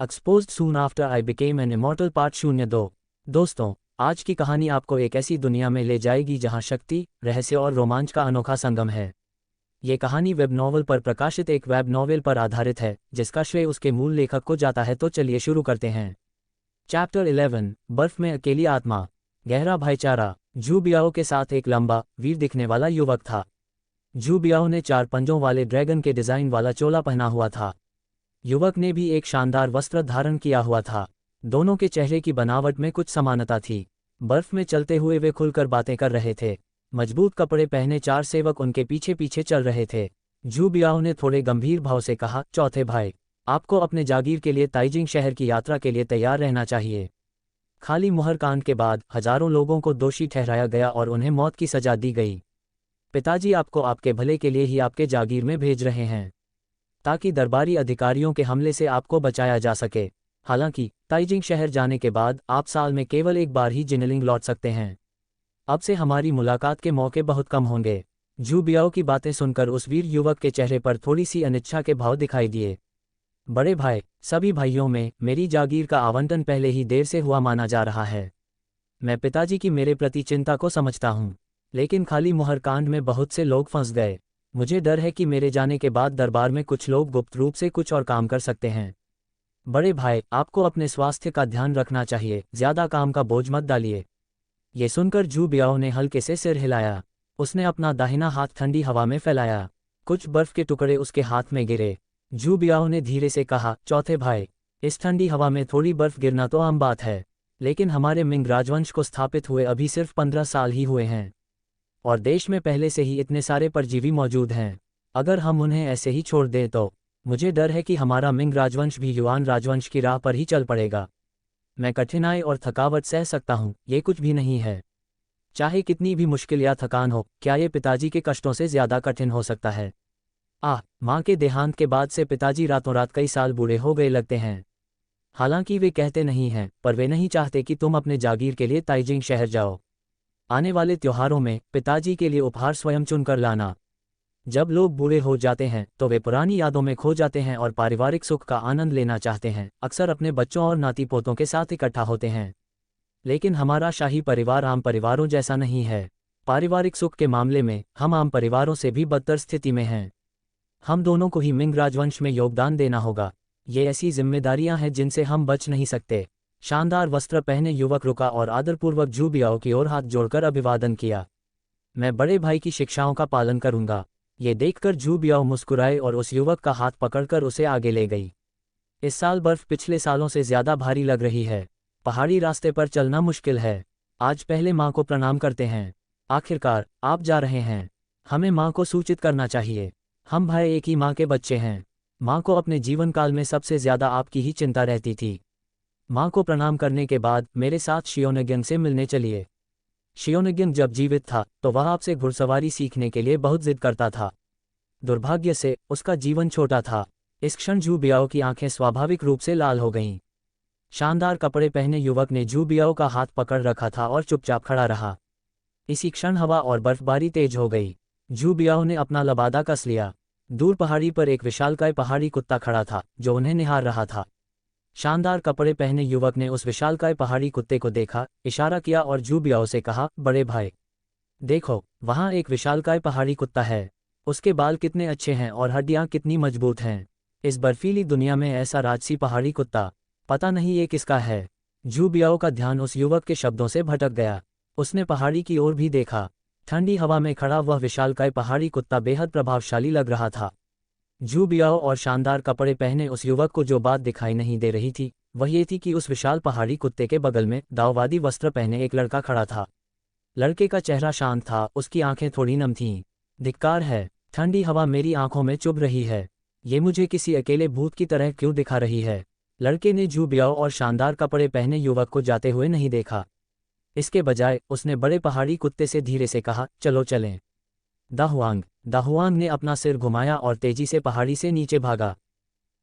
Exposed soon after I became an immortal part 02। दोस्तों, आज की कहानी आपको एक ऐसी दुनिया में ले जाएगी जहां शक्ति, रहस्य और रोमांच का अनोखा संगम है। ये कहानी वेब नॉवल पर प्रकाशित एक वेब नॉवेल पर आधारित है, जिसका श्रेय उसके मूल लेखक को जाता है। तो चलिए शुरू करते हैं। चैप्टर 11, बर्फ में अकेली आत्मा। गहरा भाईचारा। जू बियाओ के साथ एक लंबा, वीर दिखने वाला युवक था। जू बियाओ ने 4 पंजों वाले ड्रैगन के डिजाइन वाला चोला पहना हुआ था। युवक ने भी एक शानदार वस्त्र धारण किया हुआ था। दोनों के चेहरे की बनावट में कुछ समानता थी। बर्फ में चलते हुए वे खुलकर बातें कर रहे थे। मजबूत कपड़े पहने 4 सेवक उनके पीछे पीछे चल रहे थे। जू बियाओ ने थोड़े गंभीर भाव से कहा, चौथे भाई, आपको अपने जागीर के लिए ताइजिंग शहर की यात्रा के लिए तैयार रहना चाहिए। खाली मुहर कांड के बाद हजारों लोगों को दोषी ठहराया गया और उन्हें मौत की सजा दी गई। पिताजी आपको आपके भले के लिए ही आपके जागीर में भेज रहे हैं, ताकि दरबारी अधिकारियों के हमले से आपको बचाया जा सके। हालांकि ताइजिंग शहर जाने के बाद आप साल में केवल एक बार ही जिनलिंग लौट सकते हैं। अब से हमारी मुलाकात के मौके बहुत कम होंगे। जू बियाओ की बातें सुनकर उस वीर युवक के चेहरे पर थोड़ी सी अनिच्छा के भाव दिखाई दिए। बड़े भाई, सभी भाइयों में मेरी जागीर का आवंटन पहले ही देर से हुआ माना जा रहा है। मैं पिताजी की मेरे प्रति चिंता को समझता हूँ, लेकिन खाली मुहर कांड में बहुत से लोग फंस गए। मुझे डर है कि मेरे जाने के बाद दरबार में कुछ लोग गुप्त रूप से कुछ और काम कर सकते हैं। बड़े भाई, आपको अपने स्वास्थ्य का ध्यान रखना चाहिए, ज्यादा काम का बोझ मत डालिए। ये सुनकर जू बियाओ ने हल्के से सिर हिलाया। उसने अपना दाहिना हाथ ठंडी हवा में फैलाया। कुछ बर्फ के टुकड़े उसके हाथ में गिरे। जू बियाओ ने धीरे से कहा, चौथे भाई, इस ठंडी हवा में थोड़ी बर्फ गिरना तो आम बात है, लेकिन हमारे मिंग राजवंश को स्थापित हुए अभी सिर्फ 15 साल ही हुए हैं, और देश में पहले से ही इतने सारे परजीवी मौजूद हैं। अगर हम उन्हें ऐसे ही छोड़ दें तो मुझे डर है कि हमारा मिंग राजवंश भी युआन राजवंश की राह पर ही चल पड़ेगा। मैं कठिनाई और थकावट सह सकता हूँ, ये कुछ भी नहीं है। चाहे कितनी भी मुश्किल या थकान हो, क्या ये पिताजी के कष्टों से ज्यादा कठिन हो सकता है? माँ के देहांत के बाद से पिताजी रातों रात कई साल बूढ़े हो गए लगते हैं। हालांकि वे कहते नहीं हैं, पर वे नहीं चाहते कि तुम अपने जागीर के लिए ताइजिंग शहर जाओ। आने वाले त्योहारों में पिताजी के लिए उपहार स्वयं चुनकर लाना। जब लोग बूढ़े हो जाते हैं तो वे पुरानी यादों में खो जाते हैं और पारिवारिक सुख का आनंद लेना चाहते हैं। अक्सर अपने बच्चों और नाती पोतों के साथ इकट्ठा होते हैं। लेकिन हमारा शाही परिवार आम परिवारों जैसा नहीं है। पारिवारिक सुख के मामले में हम आम परिवारों से भी बदतर स्थिति में हैं। हम दोनों को ही मिंग राजवंश में योगदान देना होगा। ये ऐसी जिम्मेदारियां हैं जिनसे हम बच नहीं सकते। शानदार वस्त्र पहने युवक रुका और आदरपूर्वक जू बियाओ की ओर हाथ जोड़कर अभिवादन किया। मैं बड़े भाई की शिक्षाओं का पालन करूंगा। ये देखकर जू बियाओ मुस्कुराए और उस युवक का हाथ पकड़कर उसे आगे ले गई। इस साल बर्फ पिछले सालों से ज्यादा भारी लग रही है। पहाड़ी रास्ते पर चलना मुश्किल है। आज पहले माँ को प्रणाम करते हैं। आखिरकार आप जा रहे हैं, हमें माँ को सूचित करना चाहिए। हम भाई एक ही माँ के बच्चे हैं। माँ को अपने जीवन काल में सबसे ज्यादा आपकी ही चिंता रहती थी। माँ को प्रणाम करने के बाद मेरे साथ शियोनग्यंग से मिलने चलिए। शियोनग्यंग जब जीवित था तो वह आपसे घुड़सवारी सीखने के लिए बहुत जिद करता था। दुर्भाग्य से उसका जीवन छोटा था। इस क्षण जू बियाओ की आंखें स्वाभाविक रूप से लाल हो गईं। शानदार कपड़े पहने युवक ने जू बियाओ का हाथ पकड़ रखा था और चुपचाप खड़ा रहा। इसी क्षण हवा और बर्फबारी तेज हो गई। जू बियाओ ने अपना लबादा कस लिया। दूर पहाड़ी पर एक विशालकाय पहाड़ी कुत्ता खड़ा था, जो उन्हें निहार रहा था। शानदार कपड़े पहने युवक ने उस विशालकाय पहाड़ी कुत्ते को देखा, इशारा किया और जू बियाओ से कहा, बड़े भाई, देखो, वहाँ एक विशालकाय पहाड़ी कुत्ता है। उसके बाल कितने अच्छे हैं और हड्डियाँ कितनी मजबूत हैं। इस बर्फीली दुनिया में ऐसा राजसी पहाड़ी कुत्ता, पता नहीं ये किसका है। जू बियाओ का ध्यान उस युवक के शब्दों से भटक गया। उसने पहाड़ी की ओर भी देखा। ठंडी हवा में खड़ा वह विशालकाय पहाड़ी कुत्ता बेहद प्रभावशाली लग रहा था। जू बियाओ और शानदार कपड़े पहने उस युवक को जो बात दिखाई नहीं दे रही थी, वह ये थी कि उस विशाल पहाड़ी कुत्ते के बगल में दाववादी वस्त्र पहने एक लड़का खड़ा था। लड़के का चेहरा शांत था, उसकी आंखें थोड़ी नम थीं। धिक्कार है, ठंडी हवा मेरी आंखों में चुभ रही है। ये मुझे किसी अकेले भूत की तरह क्यों दिखा रही है? लड़के ने जू बियाओ और शानदार कपड़े पहने युवक को जाते हुए नहीं देखा। इसके बजाय उसने बड़े पहाड़ी कुत्ते से धीरे से कहा, चलो चलें। दाहुआंग ने अपना सिर घुमाया और तेजी से पहाड़ी से नीचे भागा।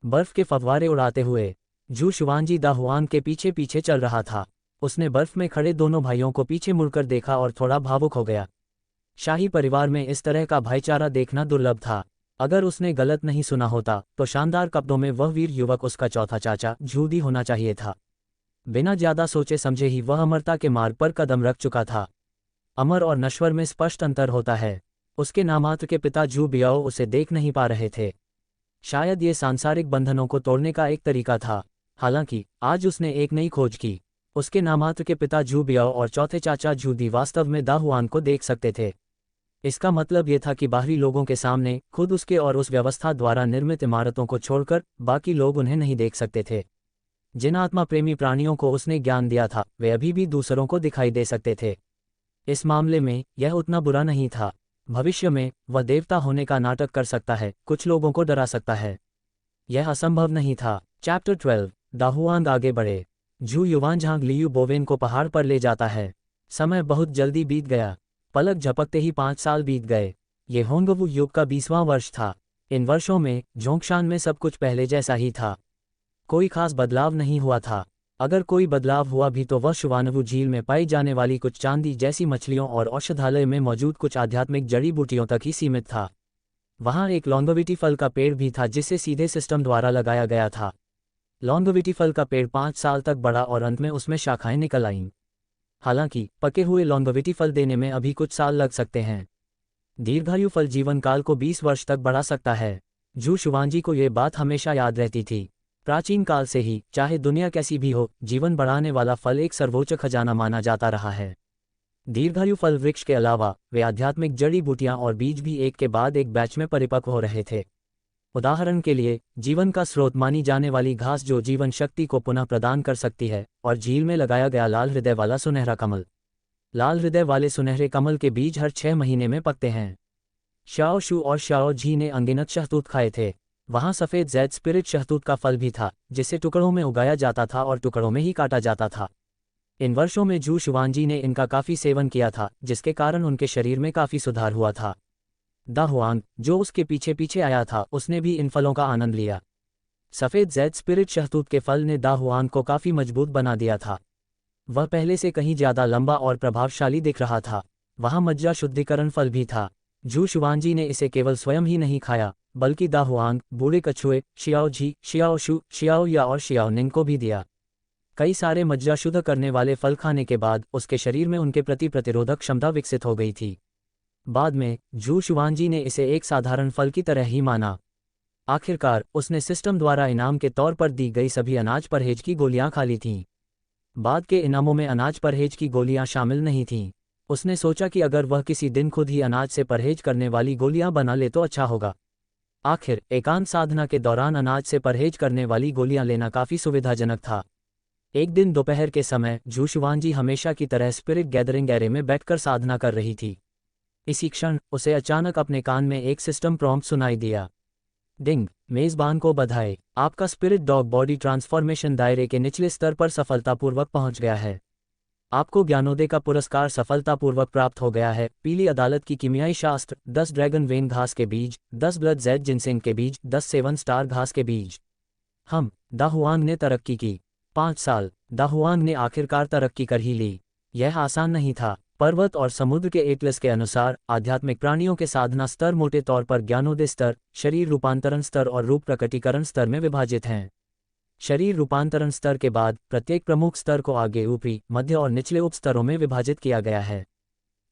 बर्फ के फव्वारे उड़ाते हुए जू शुआनजी दाहुआंग के पीछे पीछे चल रहा था। उसने बर्फ में खड़े दोनों भाइयों को पीछे मुड़कर देखा और थोड़ा भावुक हो गया। शाही परिवार में इस तरह का भाईचारा देखना दुर्लभ था। अगर उसने गलत नहीं सुना होता तो शानदार कपड़ों में वह वीर युवक उसका चौथा चाचा जूदी होना चाहिए था। बिना ज्यादा सोचे समझे ही वह अमरता के मार्ग पर कदम रख चुका था। अमर और नश्वर में स्पष्ट अंतर होता है। उसके नामात्र के पिता जू बियाओ उसे देख नहीं पा रहे थे। शायद ये सांसारिक बंधनों को तोड़ने का एक तरीका था। हालांकि आज उसने एक नई खोज की। उसके नामात्र के पिता जू बियाओ और चौथे चाचा जूदी वास्तव में दा हुआन को देख सकते थे। इसका मतलब ये था कि बाहरी लोगों के सामने खुद उसके और उस व्यवस्था द्वारा निर्मित इमारतों को छोड़कर बाकी लोग उन्हें नहीं देख सकते थे। जिन आत्मा प्रेमी प्राणियों को उसने ज्ञान दिया था वे अभी भी दूसरों को दिखाई दे सकते थे। इस मामले में यह उतना बुरा नहीं था। भविष्य में वह देवता होने का नाटक कर सकता है, कुछ लोगों को डरा सकता है। यह असंभव नहीं था। चैप्टर 12 दा हुआंग आगे बढ़े। जू युवानझांग लियू बोवेन को पहाड़ पर ले जाता है। समय बहुत जल्दी बीत गया। पलक झपकते ही 5 साल बीत गए। ये होंगवू युग का 20वां वर्ष था। इन वर्षों में जोंगशान में सब कुछ पहले जैसा ही था। कोई खास बदलाव नहीं हुआ था। अगर कोई बदलाव हुआ भी तो वह शुवानवू झील में पाई जाने वाली कुछ चांदी जैसी मछलियों और औषधालय में मौजूद कुछ आध्यात्मिक जड़ी बूटियों तक ही सीमित था। वहाँ एक लॉन्गोविटी फल का पेड़ भी था जिसे सीधे सिस्टम द्वारा लगाया गया था। लॉन्गोविटी फल का पेड़ 5 साल तक बढ़ा और अंत में उसमें शाखाएं निकल आईं। हालांकि पके हुए लॉन्गोविटी फल देने में अभी कुछ साल लग सकते हैं। दीर्घायु फल जीवन काल को 20 वर्ष तक बढ़ा सकता है। जू शुवांजी को ये बात हमेशा याद रहती थी। प्राचीन काल से ही, चाहे दुनिया कैसी भी हो, जीवन बढ़ाने वाला फल एक सर्वोच्च खजाना माना जाता रहा है। दीर्घायु फल वृक्ष के अलावा वे आध्यात्मिक जड़ी बूटियां और बीज भी एक के बाद एक बैच में परिपक्व हो रहे थे। उदाहरण के लिए, जीवन का स्रोत मानी जाने वाली घास जो जीवन शक्ति को पुनः प्रदान कर सकती है, और झील में लगाया गया लाल हृदय वाला सुनहरा कमल। लाल हृदय वाले सुनहरे कमल के बीज हर 6 महीने में पकते हैं। शाओ शू और शाओ झी ने अनगिनत शहतूत खाए थे। वहाँ सफ़ेद जैद स्पिरिट शहतूत का फल भी था जिसे टुकड़ों में उगाया जाता था और टुकड़ों में ही काटा जाता था। इन वर्षों में जू शुवांजी ने इनका काफ़ी सेवन किया था, जिसके कारण उनके शरीर में काफ़ी सुधार हुआ था। दा हुआंग, जो उसके पीछे पीछे आया था, उसने भी इन फलों का आनंद लिया। सफ़ेद जैद स्पिरिट शहतूत के फल ने दा हुआंग को काफ़ी मजबूत बना दिया था। वह पहले से कहीं ज़्यादा लंबा और प्रभावशाली दिख रहा था। वहाँ मज्जा शुद्धिकरण फल भी था। जू शुवांजी ने इसे केवल स्वयं ही नहीं खाया, बल्कि दा हुआंग, बूढ़े कछुए, शियाओ झी, शियाओ शू, शियाओ या और शियाओ निंग को भी दिया। कई सारे मज्जा शुद्ध करने वाले फल खाने के बाद उसके शरीर में उनके प्रति प्रतिरोधक क्षमता विकसित हो गई थी। बाद में जू शुवांजी ने इसे एक साधारण फल की तरह ही माना। आखिरकार उसने सिस्टम द्वारा इनाम के तौर पर दी गई सभी अनाज परहेज की गोलियां खा ली थीं। बाद के इनामों में अनाज परहेज की गोलियां शामिल नहीं थीं। उसने सोचा कि अगर वह किसी दिन खुद ही अनाज से परहेज करने वाली गोलियां बना ले तो अच्छा होगा। आखिर एकांत साधना के दौरान अनाज से परहेज करने वाली गोलियां लेना काफ़ी सुविधाजनक था। एक दिन दोपहर के समय जू शुवांजी हमेशा की तरह स्पिरिट गैदरिंग एरे में बैठकर साधना कर रही थी। इसी क्षण उसे अचानक अपने कान में एक सिस्टम प्रॉम्प्ट सुनाई दिया। डिंग, मेज़बान को बधाई, आपका स्पिरिट डॉग बॉडी ट्रांसफॉर्मेशन दायरे के निचले स्तर पर सफलतापूर्वक पहुंच गया है। आपको ज्ञानोदय का पुरस्कार सफलतापूर्वक प्राप्त हो गया है। पीली अदालत की कीमियाई शास्त्र, 10 ड्रैगन वेन घास के बीज, 10 ब्लड जेड जिनसेंग के बीज, 10 7 स्टार घास के बीज। दा हुआंग ने तरक्की की। 5 साल। दा हुआंग ने आखिरकार तरक्की कर ही ली। यह आसान नहीं था। पर्वत और समुद्र के एटलस के अनुसार आध्यात्मिक प्राणियों के साधना स्तर मोटे तौर पर ज्ञानोदय स्तर, शरीर रूपांतरण स्तर और रूप प्रकटीकरण स्तर में विभाजित हैं। शरीर रूपांतरण स्तर के बाद प्रत्येक प्रमुख स्तर को आगे ऊपरी, मध्य और निचले उप स्तरों में विभाजित किया गया है।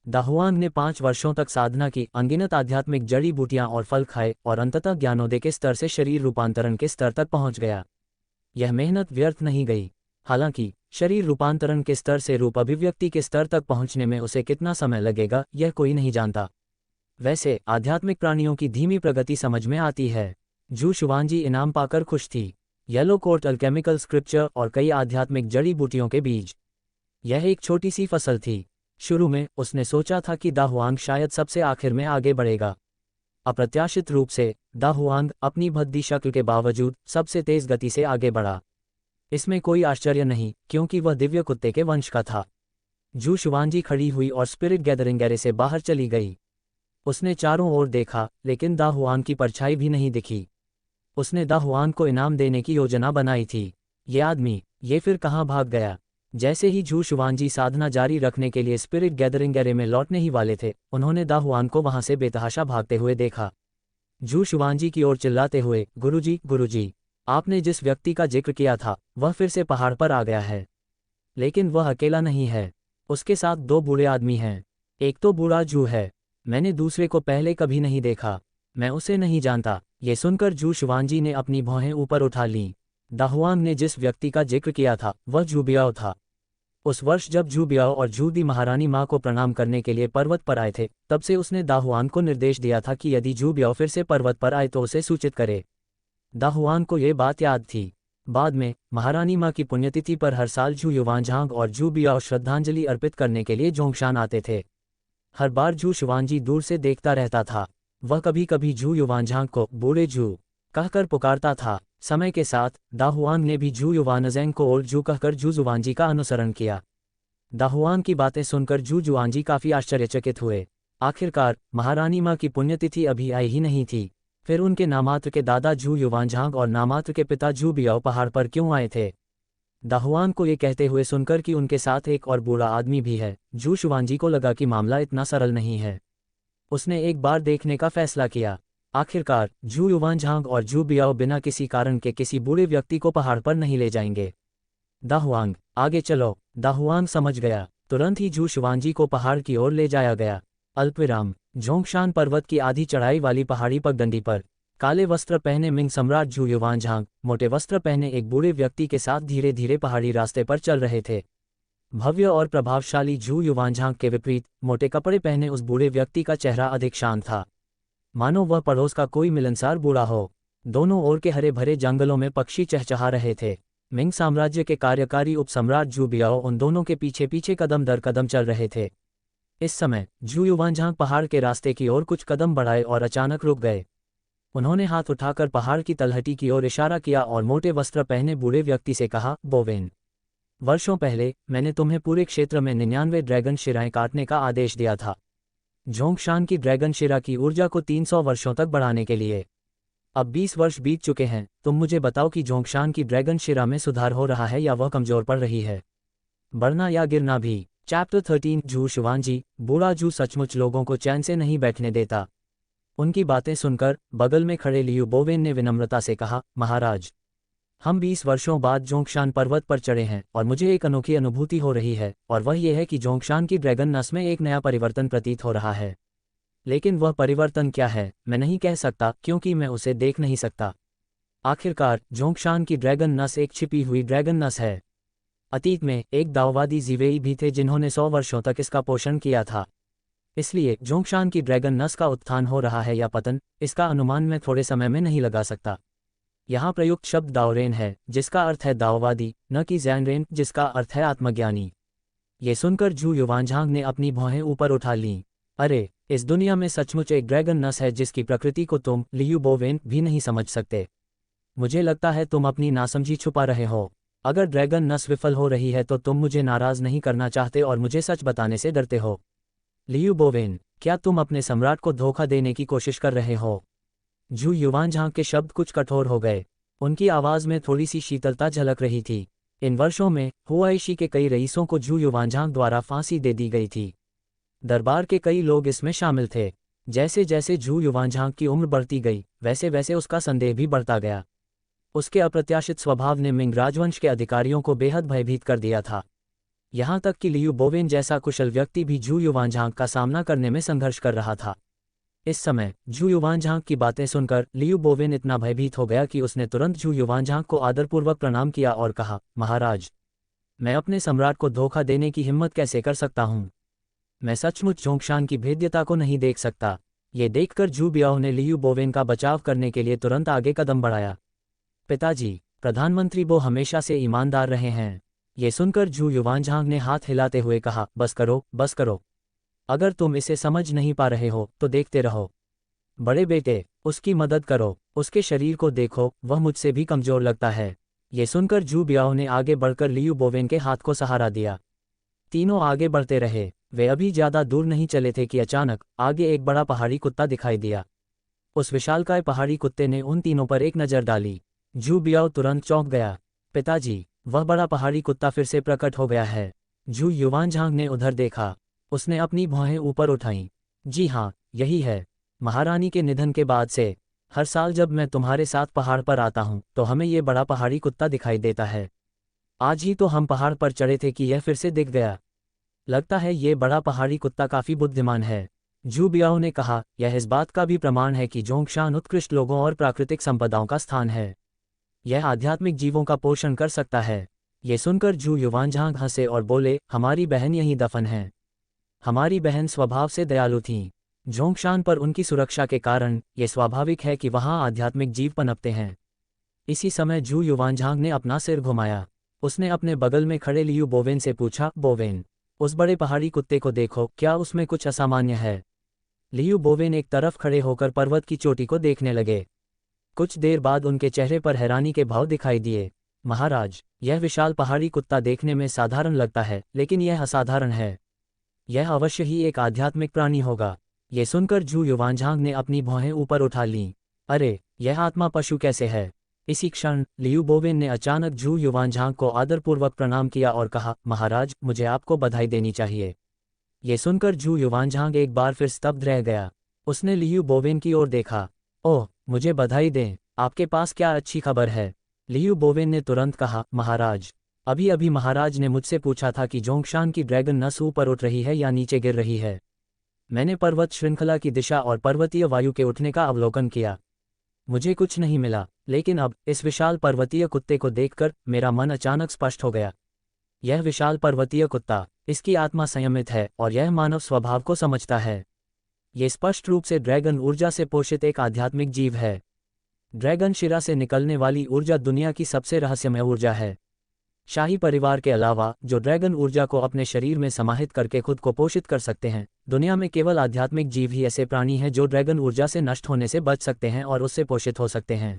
दा हुआंग ने 5 वर्षों तक साधना की, अनगिनत आध्यात्मिक जड़ी बूटियां और फल खाए और अंततः ज्ञानोदय के स्तर से शरीर रूपांतरण के स्तर तक पहुंच गया। यह मेहनत व्यर्थ नहीं गई। हालांकि शरीर रूपांतरण के स्तर से रूप अभिव्यक्ति के स्तर तक पहुंचने में उसे कितना समय लगेगा यह कोई नहीं जानता। वैसे आध्यात्मिक प्राणियों की धीमी प्रगति समझ में आती है। जू शुवांजी इनाम पाकर खुश थी। येलो कोर्ट अल्केमिकल स्क्रिप्चर और कई आध्यात्मिक जड़ी बूटियों के बीज। यह एक छोटी सी फसल थी। शुरू में उसने सोचा था कि दा हुआंग शायद सबसे आखिर में आगे बढ़ेगा। अप्रत्याशित रूप से दा हुआंग अपनी भद्दी शक्ल के बावजूद सबसे तेज गति से आगे बढ़ा। इसमें कोई आश्चर्य नहीं, क्योंकि वह दिव्य कुत्ते के वंश का था। जू शुवांजी खड़ी हुई और स्पिरिट गैदरिंग एरे से बाहर चली गई। उसने चारों ओर देखा, लेकिन दा हुआंग की परछाई भी नहीं दिखी। उसने दा हुआंग को इनाम देने की योजना बनाई थी। ये आदमी, ये फिर कहाँ भाग गया? जैसे ही जू शुवांजी साधना जारी रखने के लिए स्पिरिट गैदरिंग एरे में लौटने ही वाले थे, उन्होंने दा हुआंग को वहां से बेतहाशा भागते हुए देखा। जू शुआनजी की ओर चिल्लाते हुए, गुरुजी, आपने जिस व्यक्ति का जिक्र किया था वह फिर से पहाड़ पर आ गया है। लेकिन वह अकेला नहीं है, उसके साथ दो बूढ़े आदमी हैं। एक तो बूढ़ा जू है, मैंने दूसरे को पहले कभी नहीं देखा, मैं उसे नहीं जानता। ये सुनकर जू शुआनजी ने अपनी भौहें ऊपर उठा लीं। दाहुआंग ने जिस व्यक्ति का जिक्र किया था वह जू बियाओ था। उस वर्ष जब जू बियाओ और जू दी महारानी माँ को प्रणाम करने के लिए पर्वत पर आए थे, तब से उसने दाहुआंग को निर्देश दिया था कि यदि जू बियाओ फिर से पर्वत पर आए तो उसे सूचित करे। दाहुआंग को ये बात याद थी। बाद में महारानी माँ की पुण्यतिथि पर हर साल जू युवानझांग और जू बियाओ श्रद्धांजलि अर्पित करने के लिए जोंगशान आते थे। हर बार जू शुआनजी दूर से देखता रहता था। वह कभी कभी जू युवानझांग को बूढ़े जू कहकर पुकारता था। समय के साथ दाहुआंग ने भी जू युवानज़ेंग को ओल्ड जू कहकर जू जुआनजी का अनुसरण किया। दाहुआंग की बातें सुनकर जू जुआनजी काफी आश्चर्यचकित हुए। आखिरकार महारानी माँ की पुण्यतिथि अभी आई ही नहीं थी, फिर उनके नामात्र के दादा जू युवानझांग और नामात्र के पिता जू बियाओ पहाड़ पर क्यों आए थे? दाहुआंग को ये कहते हुए सुनकर कि उनके साथ एक और बूढ़ा आदमी भी है, जू शुआनजी को लगा कि मामला इतना सरल नहीं है। उसने एक बार देखने का फैसला किया। आखिरकार जू युवानझांग और जू बियाओ बिना किसी कारण के किसी बूढ़े व्यक्ति को पहाड़ पर नहीं ले जाएंगे। दाहुआंग, आगे चलो। दाहुआंग समझ गया। तुरंत ही जू शुआनजी को पहाड़ की ओर ले जाया गया। अल्पविराम। जोंगशान पर्वत की आधी चढ़ाई वाली पहाड़ी पगडंडी पर काले वस्त्र पहने मिंग सम्राट जू युवानझांग मोटे वस्त्र पहने एक बूढ़े व्यक्ति के साथ धीरे धीरे पहाड़ी रास्ते पर चल रहे थे। भव्य और प्रभावशाली जू युवानझांग के विपरीत मोटे कपड़े पहने उस बूढ़े व्यक्ति का चेहरा अधिक शांत था, मानो वह पड़ोस का कोई मिलनसार बूढ़ा हो। दोनों ओर के हरे भरे जंगलों में पक्षी चहचहा रहे थे। मिंग साम्राज्य के कार्यकारी उपसम्राट जू बियाओ उन दोनों के पीछे पीछे कदम दर कदम चल रहे थे। इस समय जू युवानझांग पहाड़ के रास्ते की ओर कुछ कदम बढ़ाए और अचानक रुक गए। उन्होंने हाथ उठाकर पहाड़ की तलहटी की ओर इशारा किया और मोटे वस्त्र पहने बूढ़े व्यक्ति से कहा, बोवेन, वर्षों पहले मैंने तुम्हें पूरे क्षेत्र में 99 ड्रैगन शिराएं काटने का आदेश दिया था, जोंगशान की ड्रैगन शिरा की ऊर्जा को 300 वर्षों तक बढ़ाने के लिए। अब 20 वर्ष बीत चुके हैं, तुम मुझे बताओ कि जोंगशान की ड्रैगन शिरा में सुधार हो रहा है या वह कमजोर पड़ रही है, बढ़ना या गिरना भी। चैप्टर 13। जू शुआनजी। बूढ़ा जू सचमुच लोगों को चैन से नहीं बैठने देता। उनकी बातें सुनकर बगल में खड़े लियू बोवेन ने विनम्रता से कहा, महाराज, हम 20 वर्षों बाद जोंगशान पर्वत पर चढ़े हैं और मुझे एक अनोखी अनुभूति हो रही है, और वह ये है कि जोंगशान की ड्रैगन नस में एक नया परिवर्तन प्रतीत हो रहा है। लेकिन वह परिवर्तन क्या है मैं नहीं कह सकता, क्योंकि मैं उसे देख नहीं सकता। आखिरकार जोंगशान की ड्रैगन नस एक छिपी हुई ड्रैगन नस है। अतीत में एक दाववादी जीवेई भी थे जिन्होंने 100 वर्षों तक इसका पोषण किया था। इसलिए जोंगशान की ड्रैगन नस का उत्थान हो रहा है या पतन, इसका अनुमान मैं थोड़े समय में नहीं लगा सकता। यहाँ प्रयुक्त शब्द दाओरेन है, जिसका अर्थ है दाववादी, न कि जैनरेन, जिसका अर्थ है आत्मज्ञानी। ये सुनकर जू युवानझांग ने अपनी भौहें ऊपर उठा लीं। अरे, इस दुनिया में सचमुच एक ड्रैगन नस है जिसकी प्रकृति को तुम, लियू बोवेन, भी नहीं समझ सकते। मुझे लगता है तुम अपनी नासमझी छुपा रहे हो। अगर ड्रैगन नस विफल हो रही है तो तुम मुझे नाराज नहीं करना चाहते और मुझे सच बताने से डरते हो। लियू बोवेन, क्या तुम अपने सम्राट को धोखा देने की कोशिश कर रहे हो? जू युवानझांग के शब्द कुछ कठोर हो गए। उनकी आवाज में थोड़ी सी शीतलता झलक रही थी। इन वर्षों में हुआइशी के कई रईसों को जू युवानझांग द्वारा फांसी दे दी गई थी। दरबार के कई लोग इसमें शामिल थे। जैसे जैसे जू युवानझांग की उम्र बढ़ती गई, वैसे वैसे उसका संदेह भी बढ़ता गया। उसके अप्रत्याशित स्वभाव ने मिंग राजवंश के अधिकारियों को बेहद भयभीत कर दिया था। यहाँ तक कि लियू बोवेन जैसा कुशल व्यक्ति भी जू युवानझांग का सामना करने में संघर्ष कर रहा था। इस समय जू युवानझांग की बातें सुनकर लियू बोवेन इतना भयभीत हो गया कि उसने तुरंत जू युवानझांग को आदरपूर्वक प्रणाम किया और कहा, महाराज, मैं अपने सम्राट को धोखा देने की हिम्मत कैसे कर सकता हूँ? मैं सचमुच जोंगशान की भेद्यता को नहीं देख सकता। ये देखकर जू बियाओ ने लियू बोवेन का बचाव करने के लिए तुरंत आगे कदम बढ़ाया। पिताजी, प्रधानमंत्री वो हमेशा से ईमानदार रहे हैं। ये सुनकर जू युवानझांग ने हाथ हिलाते हुए कहा, बस करो, बस करो। अगर तुम इसे समझ नहीं पा रहे हो तो देखते रहो। बड़े बेटे, उसकी मदद करो, उसके शरीर को देखो, वह मुझसे भी कमजोर लगता है। ये सुनकर जू बियाओ ने आगे बढ़कर लियू बोवेन के हाथ को सहारा दिया। तीनों आगे बढ़ते रहे। वे अभी ज्यादा दूर नहीं चले थे कि अचानक आगे एक बड़ा पहाड़ी कुत्ता दिखाई दिया। उस विशालकाय पहाड़ी कुत्ते ने उन तीनों पर एक नज़र डाली। जू बियाओ तुरंत चौंक गया। पिताजी, वह बड़ा पहाड़ी कुत्ता फिर से प्रकट हो गया है। जू युवानझांग ने उधर देखा। उसने अपनी भौहें ऊपर उठाईं। जी हाँ, यही है। महारानी के निधन के बाद से हर साल जब मैं तुम्हारे साथ पहाड़ पर आता हूँ तो हमें ये बड़ा पहाड़ी कुत्ता दिखाई देता है। आज ही तो हम पहाड़ पर चढ़े थे कि यह फिर से दिख गया। लगता है ये बड़ा पहाड़ी कुत्ता काफी बुद्धिमान है। जू बियाओ ने कहा, यह इस बात का भी प्रमाण है कि जोंगशान उत्कृष्ट लोगों और प्राकृतिक संपदाओं का स्थान है। यह आध्यात्मिक जीवों का पोषण कर सकता है। ये सुनकर जू युवानझांग हंसे और बोले, हमारी बहन यहीं दफन है। हमारी बहन स्वभाव से दयालु थीं। जोंगशान पर उनकी सुरक्षा के कारण ये स्वाभाविक है कि वहां आध्यात्मिक जीव पनपते हैं। इसी समय जू युवानझांग ने अपना सिर घुमाया। उसने अपने बगल में खड़े लियू बोवेन से पूछा, बोवेन, उस बड़े पहाड़ी कुत्ते को देखो, क्या उसमें कुछ असामान्य है? लियू बोवेन एक तरफ खड़े होकर पर्वत की चोटी को देखने लगे। कुछ देर बाद उनके चेहरे पर हैरानी के भाव दिखाई दिए। महाराज, यह विशाल पहाड़ी कुत्ता देखने में साधारण लगता है, लेकिन यह असाधारण है। यह अवश्य ही एक आध्यात्मिक प्राणी होगा। ये सुनकर जू युवानझांग ने अपनी भौहें ऊपर उठा लीं। अरे, यह आत्मा पशु कैसे है? इसी क्षण लियू बोवेन ने अचानक जू युवानझांग को आदरपूर्वक प्रणाम किया और कहा, महाराज, मुझे आपको बधाई देनी चाहिए। ये सुनकर जू युवानझांग एक बार फिर स्तब्ध रह गया। उसने लियू बोवेन की ओर देखा। ओह, मुझे बधाई दें, आपके पास क्या अच्छी खबर है? लियू बोवेन ने तुरंत कहा, महाराज, अभी अभी महाराज ने मुझसे पूछा था कि जोंगशान की ड्रैगन नस ऊपर उठ रही है या नीचे गिर रही है। मैंने पर्वत श्रृंखला की दिशा और पर्वतीय वायु के उठने का अवलोकन किया। मुझे कुछ नहीं मिला, लेकिन अब इस विशाल पर्वतीय कुत्ते को देखकर मेरा मन अचानक स्पष्ट हो गया। यह विशाल पर्वतीय कुत्ता, इसकी आत्मा संयमित है और यह मानव स्वभाव को समझता है। ये स्पष्ट रूप से ड्रैगन ऊर्जा से पोषित एक आध्यात्मिक जीव है। ड्रैगन शिरा से निकलने वाली ऊर्जा दुनिया की सबसे रहस्यमय ऊर्जा है। शाही परिवार के अलावा जो ड्रैगन ऊर्जा को अपने शरीर में समाहित करके खुद को पोषित कर सकते हैं, दुनिया में केवल आध्यात्मिक जीव ही ऐसे प्राणी हैं जो ड्रैगन ऊर्जा से नष्ट होने से बच सकते हैं और उससे पोषित हो सकते हैं।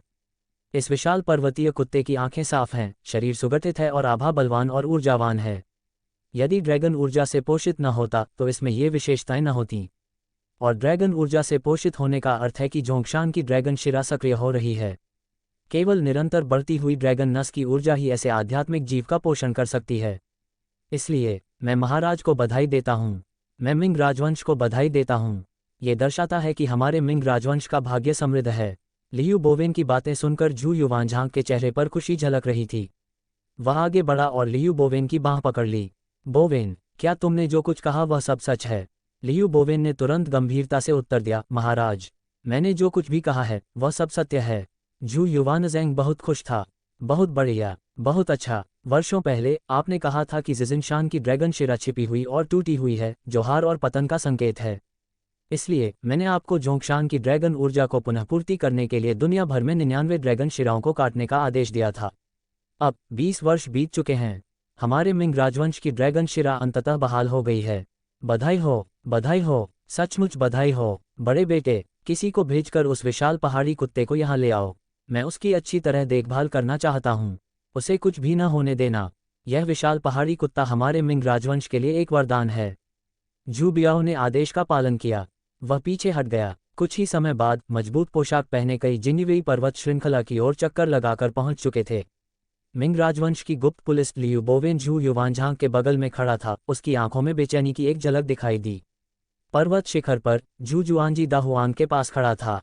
इस विशाल पर्वतीय कुत्ते की आंखें साफ हैं, शरीर सुगठित है और आभा बलवान और ऊर्जावान है। यदि ड्रैगन ऊर्जा से पोषित न होता तो इसमें ये विशेषताएं न होतीं। और ड्रैगन ऊर्जा से पोषित होने का अर्थ है कि जोंगशान की ड्रैगन शिरा सक्रिय हो रही है। केवल निरंतर बढ़ती हुई ड्रैगन नस की ऊर्जा ही ऐसे आध्यात्मिक जीव का पोषण कर सकती है। इसलिए मैं महाराज को बधाई देता हूँ। मैं मिंग राजवंश को बधाई देता हूँ। ये दर्शाता है कि हमारे मिंग राजवंश का भाग्य समृद्ध है। लियू बोवेन की बातें सुनकर जू युवानझांग के चेहरे पर खुशी झलक रही थी। वह आगे बढ़ा और लियू बोवेन की बांह पकड़ ली। बोवेन, क्या तुमने जो कुछ कहा वह सब सच है? लियू बोवेन ने तुरंत गंभीरता से उत्तर दिया, महाराज, मैंने जो कुछ भी कहा है वह सब सत्य है। जू युवानज़ेंग बहुत खुश था। बहुत बढ़िया, बहुत अच्छा। वर्षों पहले आपने कहा था कि जिजिनशान की ड्रैगन शिरा छिपी हुई और टूटी हुई है, जो हार और पतन का संकेत है। इसलिए मैंने आपको जोंगशान की ड्रैगन ऊर्जा को पुनः पूर्ति करने के लिए दुनिया भर में 99 ड्रैगन शिराओं को काटने का आदेश दिया था। अब 20 वर्ष बीत चुके हैं। हमारे मिंग राजवंश की ड्रैगन शिरा अंततः बहाल हो गई है। बधाई हो, बधाई हो, सचमुच बधाई हो। बड़े बेटे, किसी को भेजकर उस विशाल पहाड़ी कुत्ते को यहाँ ले आओ। मैं उसकी अच्छी तरह देखभाल करना चाहता हूँ। उसे कुछ भी न होने देना। यह विशाल पहाड़ी कुत्ता हमारे मिंग राजवंश के लिए एक वरदान है। जू बियाओ ने आदेश का पालन किया। वह पीछे हट गया। कुछ ही समय बाद मजबूत पोशाक पहने कई जिन्नीवेई पर्वत श्रृंखला की ओर चक्कर लगाकर पहुंच चुके थे। मिंग राजवंश की गुप्त पुलिस लियू बोवेन जू युवानझांग के बगल में खड़ा था। उसकी आंखों में बेचैनी की एक झलक दिखाई दी। पर्वत शिखर पर जू जुआनजी दाहुआंग के पास खड़ा था।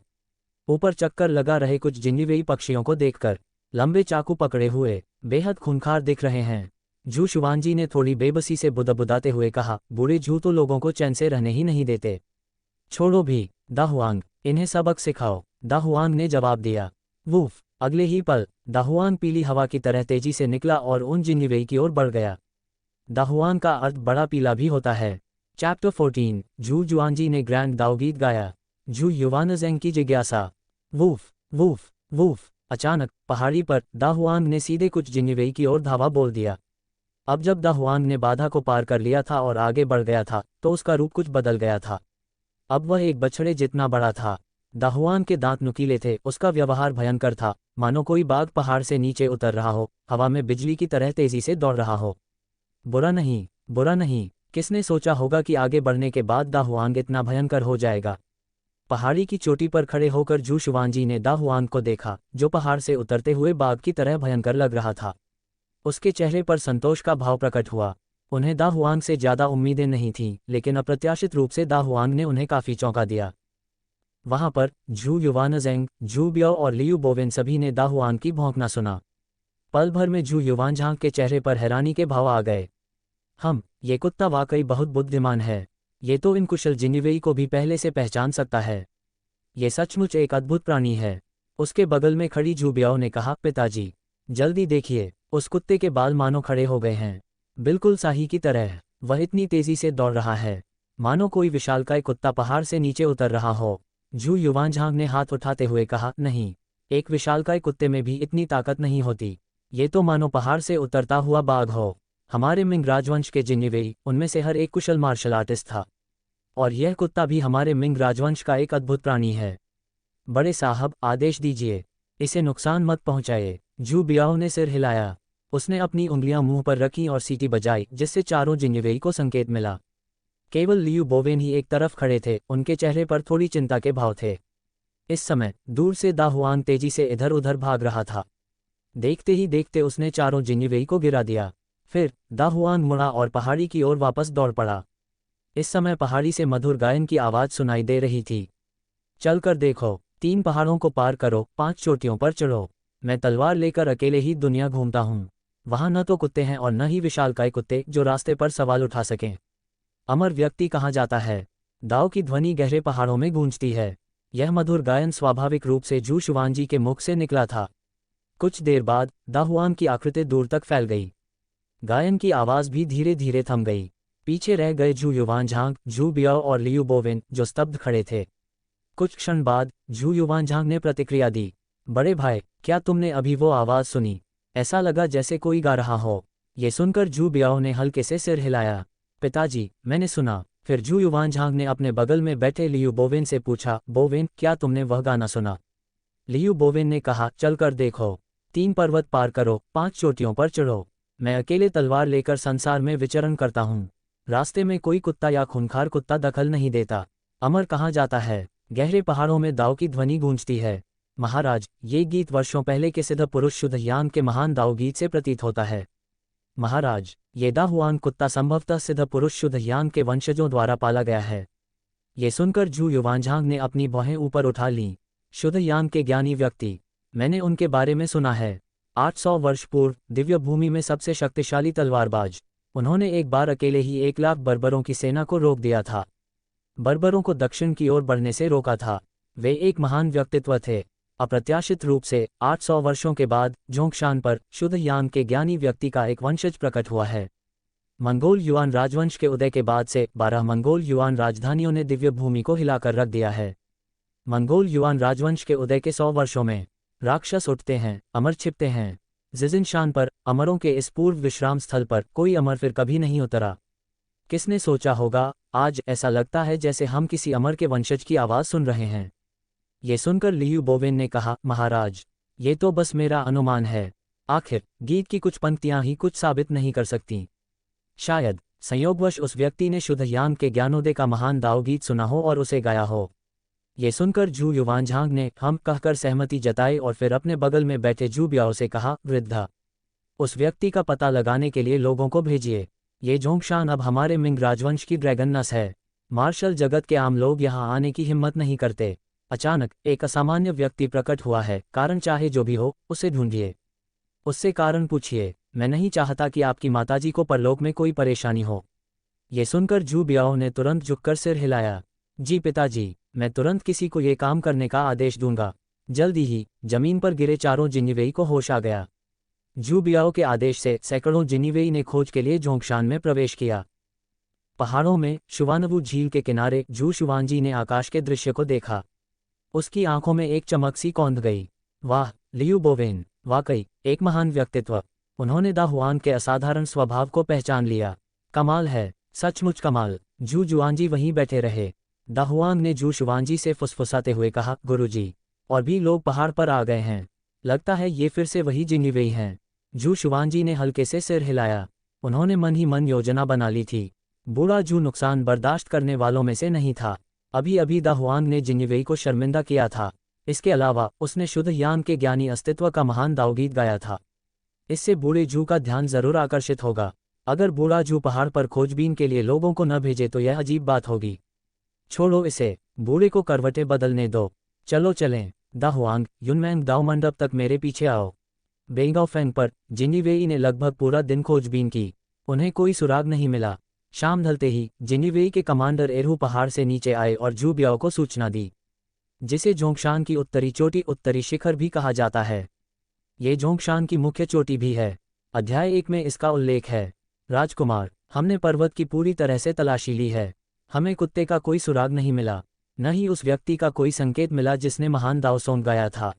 ऊपर चक्कर लगा रहे कुछ जिन्नीवेई पक्षियों को देखकर लंबे चाकू पकड़े हुए बेहद खूंखार दिख रहे हैं। जू शुआनजी ने थोड़ी बेबसी से बुदबुदाते हुए कहा, बूढ़े जू तो लोगों को चैन से रहने ही नहीं देते। छोड़ो भी, दाहुआंग, इन्हें सबक सिखाओ। दाहुआंग ने जवाब दिया। वूफ, अगले ही पल दाहुआंग पीली हवा की तरह तेजी से निकला और उन जिन्नीवेई की ओर बढ़ गया। दाहुआंग का अर्थ बड़ा पीला भी होता है। चैप्टर 14। जू जुआनजी ने ग्रैंड दाओ गीत गाया। जू युवानज़ेंग की जिज्ञासा। Woof woof woof. अचानक पहाड़ी पर दाहुआंग ने सीधे कुछ जिन्नीवेई की ओर धावा बोल दिया। अब जब दाहुआंग ने बाधा को पार कर लिया था और आगे बढ़ गया था तो उसका रूप कुछ बदल गया था। अब वह एक बछड़े जितना बड़ा था। दाहुआंग के दांत नुकीले थे। उसका व्यवहार भयंकर था, मानो कोई बाघ पहाड़ से नीचे उतर रहा हो, हवा में बिजली की तरह तेजी से दौड़ रहा हो। बुरा नहीं, बुरा नहीं। किसने सोचा होगा कि आगे बढ़ने के बाद दाहुआंग इतना भयंकर हो जाएगा। पहाड़ी की चोटी पर खड़े होकर जू शुआनजी ने दाहुआंग को देखा, जो पहाड़ से उतरते हुए बाघ की तरह भयंकर लग रहा था। उसके चेहरे पर संतोष का भाव प्रकट हुआ। उन्हें दाहुआंग से ज्यादा उम्मीदें नहीं थीं, लेकिन अप्रत्याशित रूप से दाहुआंग ने उन्हें काफी चौंका दिया। वहां पर झू युवानज़ेंग, झू बियाओ और लियू बोवेन सभी ने दाहुआन की भौंकना सुना। पल भर में झू युवानझांग के चेहरे पर हैरानी के भाव आ गए। ये कुत्ता वाकई बहुत बुद्धिमान है। ये तो इन कुशल जिनिवेई को भी पहले से पहचान सकता है। ये सचमुच एक अद्भुत प्राणी है। उसके बगल में खड़ी झू बियाओ ने कहा, पिताजी जल्दी देखिए, उस कुत्ते के बाल मानो खड़े हो गए हैं, बिल्कुल शाही की तरह। वह इतनी तेजी से दौड़ रहा है मानो कोई विशालकाय कुत्ता पहाड़ से नीचे उतर रहा हो। झू युवानझांग ने हाथ उठाते हुए कहा, नहीं, एक विशालकाय कुत्ते में भी इतनी ताकत नहीं होती। ये तो मानो पहाड़ से उतरता हुआ बाघ हो। हमारे मिंग राजवंश के जिन्निवेई, उनमें से हर एक कुशल मार्शल आर्टिस्ट था, और यह कुत्ता भी हमारे मिंग राजवंश का एक अद्भुत प्राणी है। बड़े साहब, आदेश दीजिए, इसे नुकसान मत पहुंचाए। झू बियाओ ने सिर हिलाया। उसने अपनी उंगलियां मुंह पर रखी और सीटी बजाई, जिससे चारों जिन्निवेई को संकेत मिला। केवल लियू बोवेन ही एक तरफ खड़े थे, उनके चेहरे पर थोड़ी चिंता के भाव थे। इस समय दूर से दाहुआन तेजी से इधर उधर भाग रहा था। देखते ही देखते उसने चारों जिन्निवेई को गिरा दिया। फिर दाहुआन मुड़ा और पहाड़ी की ओर वापस दौड़ पड़ा। इस समय पहाड़ी से मधुर गायन की आवाज सुनाई दे रही थी। चलकर देखो, 3 पहाड़ों को पार करो, 5 चोटियों पर चढ़ो। मैं तलवार लेकर अकेले ही दुनिया घूमता हूँ। वहां न तो कुत्ते हैं और न ही विशालकाय कुत्ते जो रास्ते पर सवाल उठा सकें। अमर व्यक्ति कहाँ जाता है? दाव की ध्वनि गहरे पहाड़ों में गूंजती है। यह मधुर गायन स्वाभाविक रूप से झू शुआनजी के मुख से निकला था। कुछ देर बाद दाहुआन की आकृति दूर तक फैल गई। गायन की आवाज भी धीरे धीरे थम गई। पीछे रह गए झू युवानझांग, झू बियाओ और लियू बोवेन, जो स्तब्ध खड़े थे। कुछ क्षण बाद झू युवानझांग ने प्रतिक्रिया दी, बड़े भाई, क्या तुमने अभी वो आवाज सुनी? ऐसा लगा जैसे कोई गा रहा हो। ये सुनकर झू बियाओ ने हल्के से सिर हिलाया। पिताजी, मैंने सुना। फिर झू युवानझांग ने अपने बगल में बैठे लियू बोवेन से पूछा, बोवेन, क्या तुमने वह गाना सुना? लियू बोवेन ने कहा, चलकर देखो, 3 पर्वत पार करो, 5 चोटियों पर चढ़ो। मैं अकेले तलवार लेकर संसार में विचरण करता हूँ। रास्ते में कोई कुत्ता या खूंखार कुत्ता दखल नहीं देता। अमर कहाँ जाता है? गहरे पहाड़ों में दाव की ध्वनि गूंजती है। महाराज, ये गीत वर्षों पहले के सिद्ध पुरुष शुद्धयान के महान दाव गीत से प्रतीत होता है। महाराज, ये दाहुआन कुत्ता संभवतः सिद्ध पुरुष शुद्धयान के वंशजों द्वारा पाला गया है। ये सुनकर झू युवानझांग ने अपनी भौहें ऊपर उठा लीं। शुद्धयान के ज्ञानी व्यक्ति, मैंने उनके बारे में सुना है। 800 वर्ष पूर्व दिव्य भूमि में सबसे शक्तिशाली तलवारबाज। उन्होंने एक बार अकेले ही 1 लाख बर्बरों की सेना को रोक दिया था। बर्बरों को दक्षिण की ओर बढ़ने से रोका था। वे एक महान व्यक्तित्व थे। अप्रत्याशित रूप से 800 वर्षों के बाद जोंगशान पर शुद्धयान के ज्ञानी व्यक्ति का एक वंशज प्रकट हुआ है। मंगोल युआन राजवंश के उदय के बाद से 12 मंगोल युआन राजधानियों ने दिव्य भूमि को हिलाकर रख दिया है। मंगोल युआन राजवंश के उदय के 100 वर्षों में राक्षस उठते हैं, अमर छिपते हैं। जिजिनशान पर, अमरों के इस पूर्व विश्राम स्थल पर, कोई अमर फिर कभी नहीं उतरा। किसने सोचा होगा? आज ऐसा लगता है जैसे हम किसी अमर के वंशज की आवाज सुन रहे हैं। ये सुनकर लियू बोवेन ने कहा, महाराज, ये तो बस मेरा अनुमान है। आखिर गीत की कुछ पंक्तियां ही कुछ साबित नहीं कर सकती। शायद संयोगवश उस व्यक्ति ने शुद्धयान के ज्ञानोदय का महान दाव गीत सुना हो और उसे गाया हो। ये सुनकर झू युवानझांग ने हम कहकर सहमति जताई और फिर अपने बगल में बैठे झू बियाओ से कहा, वृद्धा, उस व्यक्ति का पता लगाने के लिए लोगों को भेजिए। ये जोंगशान अब हमारे मिंग राजवंश की ड्रैगन नस है। मार्शल जगत के आम लोग यहाँ आने की हिम्मत नहीं करते। अचानक एक असामान्य व्यक्ति प्रकट हुआ है। कारण चाहे जो भी हो, उसे ढूंढिए, उससे कारण पूछिए। मैं नहीं चाहता कि आपकी माताजी को परलोक में कोई परेशानी हो। ये सुनकर झू बियाओ ने तुरंत झुककर सिर हिलाया। जी पिताजी, मैं तुरंत किसी को ये काम करने का आदेश दूंगा। जल्दी ही जमीन पर गिरे चारों जिन्निवेई को होश आ गया। झू बियाओ के आदेश से सैकड़ों जिन्निवेई ने खोज के लिए जोंगशान में प्रवेश किया। पहाड़ों में शुवानवू झील के किनारे झू शुवानजी ने आकाश के दृश्य को देखा। उसकी आंखों में एक चमक सी कौंध गई। वाह, लियू बोवेन, वाकई एक महान व्यक्तित्व। उन्होंने दाहुआन के असाधारण स्वभाव को पहचान लिया। कमाल है, सचमुच कमाल। झू जुआनजी वहीं बैठे रहे। दाहुआन ने झू शुवानजी से फुसफुसाते हुए कहा, गुरुजी, और भी लोग पहाड़ पर आ गए हैं। लगता है ये फिर से वही जिन्निवेई हैं। झू शुवानजी ने हल्के से सिर हिलाया। उन्होंने मन ही मन योजना बना ली थी। बूढ़ा झू नुकसान बर्दाश्त करने वालों में से नहीं था। अभी अभी दाहुआन ने जिन्निवेई को शर्मिंदा किया था। इसके अलावा उसने शुद्धयान के ज्ञानी अस्तित्व का महान दावगीत गाया था। इससे बूढ़े झू का ध्यान जरूर आकर्षित होगा। अगर बूढ़ा झू पहाड़ पर खोजबीन के लिए लोगों को न भेजे तो यह अजीब बात होगी। छोड़ो इसे, बूढ़े को करवटें बदलने दो। चलो चलें। द हुआंग युनमैंग दाओ मंडप तक मेरे पीछे आओ। बेंगाओफेंग पर जिनिवेई ने लगभग पूरा दिन खोजबीन की। उन्हें कोई सुराग नहीं मिला। शाम ढलते ही जिनिवेई के कमांडर एरहू पहाड़ से नीचे आए और जू बियाओ को सूचना दी, जिसे जोंगशान की उत्तरी चोटी उत्तरी शिखर भी कहा जाता है। ये जोंगशान की मुख्य चोटी भी है। अध्याय 1 में इसका उल्लेख है। राजकुमार, हमने पर्वत की पूरी तरह से तलाशी ली है। हमें कुत्ते का कोई सुराग नहीं मिला, न ही उस व्यक्ति का कोई संकेत मिला जिसने महान दाव सौंप गाया था।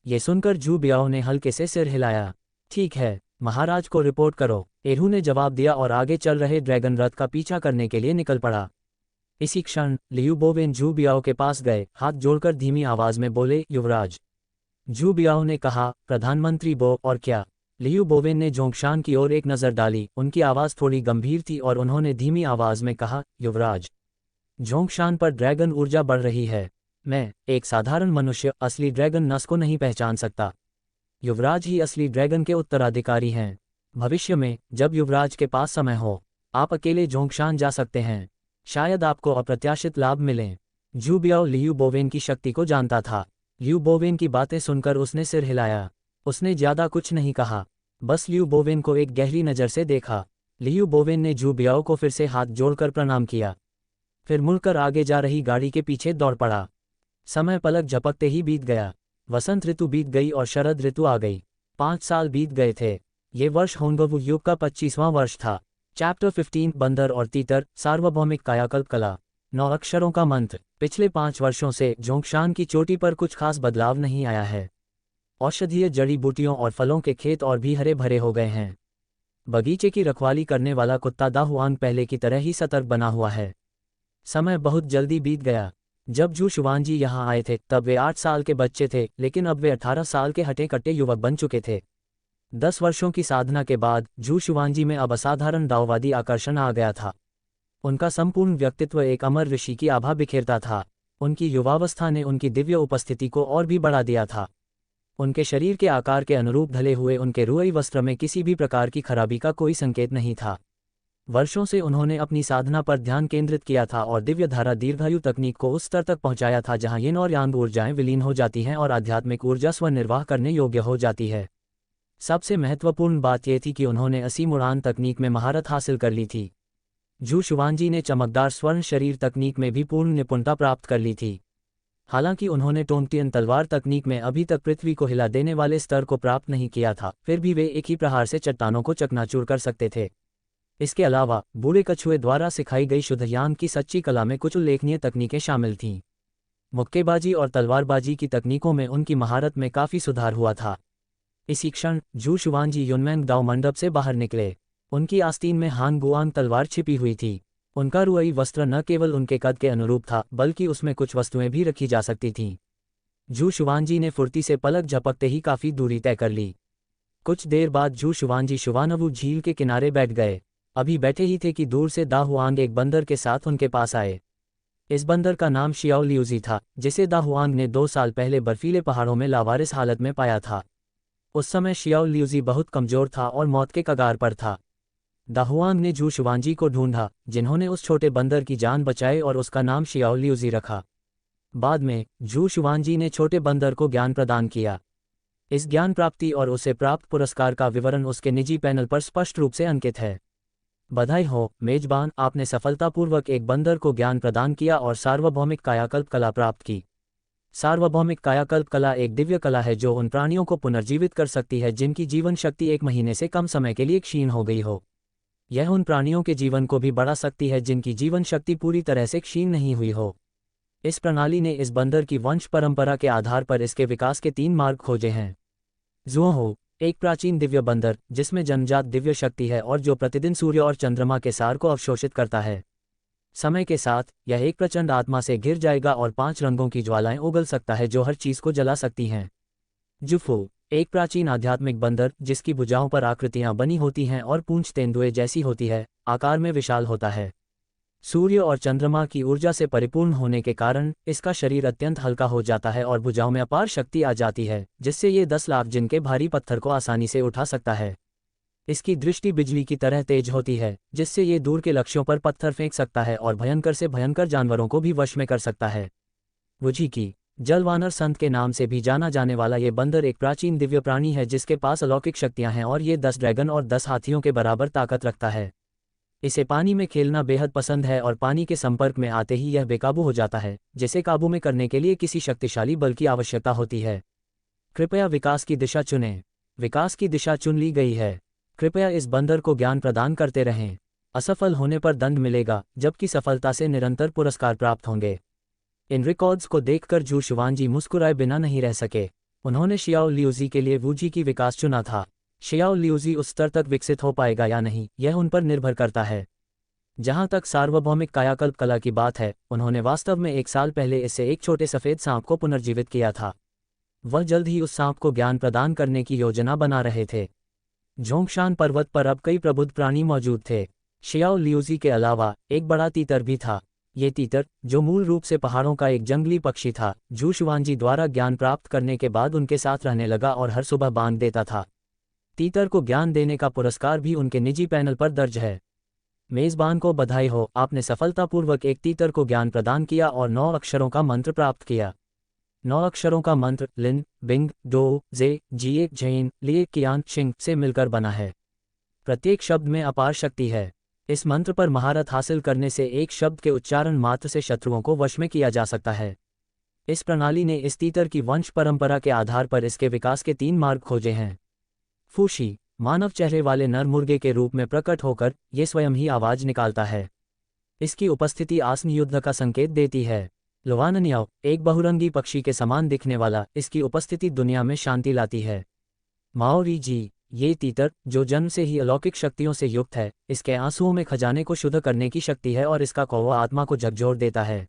ये सुनकर जू बियाओ ने हल्के से सिर हिलाया। ठीक है, महाराज को रिपोर्ट करो, एरहू ने जवाब दिया और आगे चल रहे ड्रैगन रथ का पीछा करने के लिए निकल पड़ा। इसी क्षण लियू बोवेन जू बियाओ के पास गए, हाथ जोड़कर धीमी आवाज में बोले, युवराज। जू बियाओ ने कहा, प्रधानमंत्री बो, और क्या? लियू बोवेन ने जोंगशान की ओर एक नज़र डाली। उनकी आवाज़ थोड़ी गंभीर थी और उन्होंने धीमी आवाज़ में कहा, युवराज, जोंगशान पर ड्रैगन ऊर्जा बढ़ रही है। मैं, एक साधारण मनुष्य, असली ड्रैगन नस को नहीं पहचान सकता। युवराज ही असली ड्रैगन के उत्तराधिकारी हैं। भविष्य में, जब युवराज के पास समय हो, आप अकेले जोंगशान जा सकते हैं। शायद आपको अप्रत्याशित लाभ मिलें। जू बियाओ लियू बोवेन की शक्ति को जानता था। लियू बोवेन की बातें सुनकर उसने सिर हिलाया। उसने ज्यादा कुछ नहीं कहा, बस लियू बोवेन को एक गहरी नज़र से देखा। लियू बोवेन ने जू बियाओ को फिर से हाथ जोड़कर प्रणाम किया, फिर मुड़कर आगे जा रही गाड़ी के पीछे दौड़ पड़ा। समय पलक झपकते ही बीत गया। वसंत ऋतु बीत गई और शरद ऋतु आ गई। 5 साल बीत गए थे। ये वर्ष होंगवू युग का 25वां वर्ष था। चैप्टर 15 बंदर और तीतर, सार्वभौमिक कायाकल्प कला। 9 अक्षरों का मंत्र। पिछले 5 वर्षों से जोंगशान की चोटी पर कुछ खास बदलाव नहीं आया है। औषधीय जड़ी बूटियों और फलों के खेत और भी हरे भरे हो गए हैं। बगीचे की रखवाली करने वाला कुत्ता दा हुआंग पहले की तरह ही सतर्क बना हुआ है। समय बहुत जल्दी बीत गया। जब जू शुआनजी यहाँ आए थे तब वे 8 साल के बच्चे थे, लेकिन अब वे 18 साल के हटे कट्टे युवक बन चुके थे। 10 वर्षों की साधना के बाद जू शुआनजी में अब असाधारण दाववादी आकर्षण आ गया था। उनका संपूर्ण व्यक्तित्व एक अमर ऋषि की आभा बिखेरता था। उनकी युवावस्था ने उनकी दिव्य उपस्थिति को और भी बढ़ा दिया था। उनके शरीर के आकार के अनुरूप ढले हुए उनके रुई वस्त्र में किसी भी प्रकार की खराबी का कोई संकेत नहीं था। वर्षों से उन्होंने अपनी साधना पर ध्यान केंद्रित किया था और दिव्य धारा दीर्घायु तकनीक को उस स्तर तक पहुंचाया था जहां यिन और यांग ऊर्जाएं विलीन हो जाती हैं और आध्यात्मिक ऊर्जा स्वनिर्वाह करने योग्य हो जाती है। सबसे महत्वपूर्ण बात यह थी कि उन्होंने असीम उड़ान तकनीक में महारत हासिल कर ली थी। जू शुआनजी ने चमकदार स्वर्ण शरीर तकनीक में भी पूर्ण निपुणता प्राप्त कर ली थी। हालांकि उन्होंने टोंगटियन तलवार तकनीक में अभी तक पृथ्वी को हिला देने वाले स्तर को प्राप्त नहीं किया था, फिर भी वे एक ही प्रहार से चट्टानों को चकनाचूर कर सकते थे। इसके अलावा बूढ़े कछुए द्वारा सिखाई गई शुद्धयान की सच्ची कला में कुछ उल्लेखनीय तकनीकें शामिल थीं। मुक्केबाजी और तलवारबाजी की तकनीकों में उनकी महारत में काफ़ी सुधार हुआ था। इसी क्षण जू शुआनजी युनमैंग दाओ मंडप से बाहर निकले। उनकी आस्तीन में हान गुआंग तलवार छिपी हुई थी। उनका रुई वस्त्र न केवल उनके कद के अनुरूप था, बल्कि उसमें कुछ वस्तुएं भी रखी जा सकती थीं। जू शुआनजी ने फुर्ती से पलक झपकते ही काफ़ी दूरी तय कर ली। कुछ देर बाद जू शुआनजी शुवानवू झील के किनारे बैठ गए। अभी बैठे ही थे कि दूर से दा हुआंग एक बंदर के साथ उनके पास आए। इस बंदर का नाम शियाओ लियूजी था, जिसे दा हुआंग ने 2 साल पहले बर्फीले पहाड़ों में लावारिस हालत में पाया था। उस समय शियाओ लियूजी बहुत कमजोर था और मौत के कगार पर था। दा हुआंग ने जू शुआनजी को ढूंढा, जिन्होंने उस छोटे बंदर की जान बचाई और उसका नाम शियाओ लियूजी रखा। बाद में जू शुआनजी ने छोटे बंदर को ज्ञान प्रदान किया। इस ज्ञान प्राप्ति और उसे प्राप्त पुरस्कार का विवरण उसके निजी पैनल पर स्पष्ट रूप से अंकित है। बधाई हो मेजबान, आपने सफलतापूर्वक एक बंदर को ज्ञान प्रदान किया और सार्वभौमिक कायाकल्प कला प्राप्त की। सार्वभौमिक कायाकल्प कला एक दिव्य कला है जो उन प्राणियों को पुनर्जीवित कर सकती है जिनकी जीवन शक्ति 1 महीने से कम समय के लिए क्षीण हो गई हो। यह उन प्राणियों के जीवन को भी बढ़ा सकती है जिनकी जीवन शक्ति पूरी तरह से क्षीण नहीं हुई हो। इस प्रणाली ने इस बंदर की वंश परंपरा के आधार पर इसके विकास के 3 मार्ग खोजे हैं। ज़ुओहो, एक प्राचीन दिव्य बंदर जिसमें जन्मजात दिव्य शक्ति है और जो प्रतिदिन सूर्य और चंद्रमा के सार को अवशोषित करता है। समय के साथ यह एक प्रचंड आत्मा से घिर जाएगा और 5 रंगों की ज्वालाएं उगल सकता है जो हर चीज को जला सकती हैं। जुफो, एक प्राचीन आध्यात्मिक बंदर जिसकी भुजाओं पर आकृतियां बनी होती हैं और पूंछ तेंदुए जैसी होती है, आकार में विशाल होता है। सूर्य और चंद्रमा की ऊर्जा से परिपूर्ण होने के कारण इसका शरीर अत्यंत हल्का हो जाता है और भुजाओं में अपार शक्ति आ जाती है, जिससे ये 10 लाख जिन के भारी पत्थर को आसानी से उठा सकता है। इसकी दृष्टि बिजली की तरह तेज होती है, जिससे ये दूर के लक्ष्यों पर पत्थर फेंक सकता है और भयंकर से भयंकर जानवरों को भी वश में कर सकता है। वुझी की जलवानर संत के नाम से भी जाना जाने वाला ये बंदर एक प्राचीन दिव्य प्राणी है जिसके पास अलौकिक शक्तियां हैं और ये 10 ड्रैगन और 10 हाथियों के बराबर ताकत रखता है। इसे पानी में खेलना बेहद पसंद है और पानी के संपर्क में आते ही यह बेकाबू हो जाता है, जिसे काबू में करने के लिए किसी शक्तिशाली बल की आवश्यकता होती है। कृपया विकास की दिशा चुनें। विकास की दिशा चुन ली गई है। कृपया इस बंदर को ज्ञान प्रदान करते रहें। असफल होने पर दंड मिलेगा, जबकि सफलता से निरंतर पुरस्कार प्राप्त होंगे। इन रिकॉर्ड्स को देखकर जू शुआनजी मुस्कुराए बिना नहीं रह सके। उन्होंने शियाओ लियूजी के लिए वुजी की विकास चुना था। शियाओ लियूजी उस स्तर तक विकसित हो पाएगा या नहीं, यह उन पर निर्भर करता है। जहां तक सार्वभौमिक कायाकल्प कला की बात है, उन्होंने वास्तव में 1 साल पहले इससे एक छोटे सफ़ेद सांप को पुनर्जीवित किया था। वह जल्द ही उस सांप को ज्ञान प्रदान करने की योजना बना रहे थे। झोंगशान पर्वत पर अब कई प्रबुद्ध प्राणी मौजूद थे। शियाओ लियूजी के अलावा एक बड़ा तीतर भी था। ये तीतर, जो मूल रूप से पहाड़ों का एक जंगली पक्षी था, जू शुआनजी द्वारा ज्ञान प्राप्त करने के बाद उनके साथ रहने लगा और हर सुबह बांध देता था। तीतर को ज्ञान देने का पुरस्कार भी उनके निजी पैनल पर दर्ज है। मेज़बान को बधाई हो, आपने सफलतापूर्वक एक तीतर को ज्ञान प्रदान किया और 9 अक्षरों का मंत्र प्राप्त किया। 9 अक्षरों का मंत्र लिन, बिंग, डो, जे, जिए, झेन, लिए, कियान, शिंग से मिलकर बना है। प्रत्येक शब्द में अपार शक्ति है। इस मंत्र पर महारत हासिल करने से एक शब्द के उच्चारण मात्र से शत्रुओं को वश में किया जा सकता है। इस प्रणाली ने इस तीतर की वंश परंपरा के आधार पर इसके विकास के 3 मार्ग खोजे हैं। फूशी, मानव चेहरे वाले नर मुर्गे के रूप में प्रकट होकर ये स्वयं ही आवाज निकालता है। इसकी उपस्थिति आसन युद्ध का संकेत देती है। लुवाननियाओ, एक बहुरंगी पक्षी के समान दिखने वाला, इसकी उपस्थिति दुनिया में शांति लाती है। माओरी जी, ये तीतर, जो जन्म से ही अलौकिक शक्तियों से युक्त है, इसके आंसुओं में खजाने को शुद्ध करने की शक्ति है और इसका कौवा आत्मा को झकझोर देता है।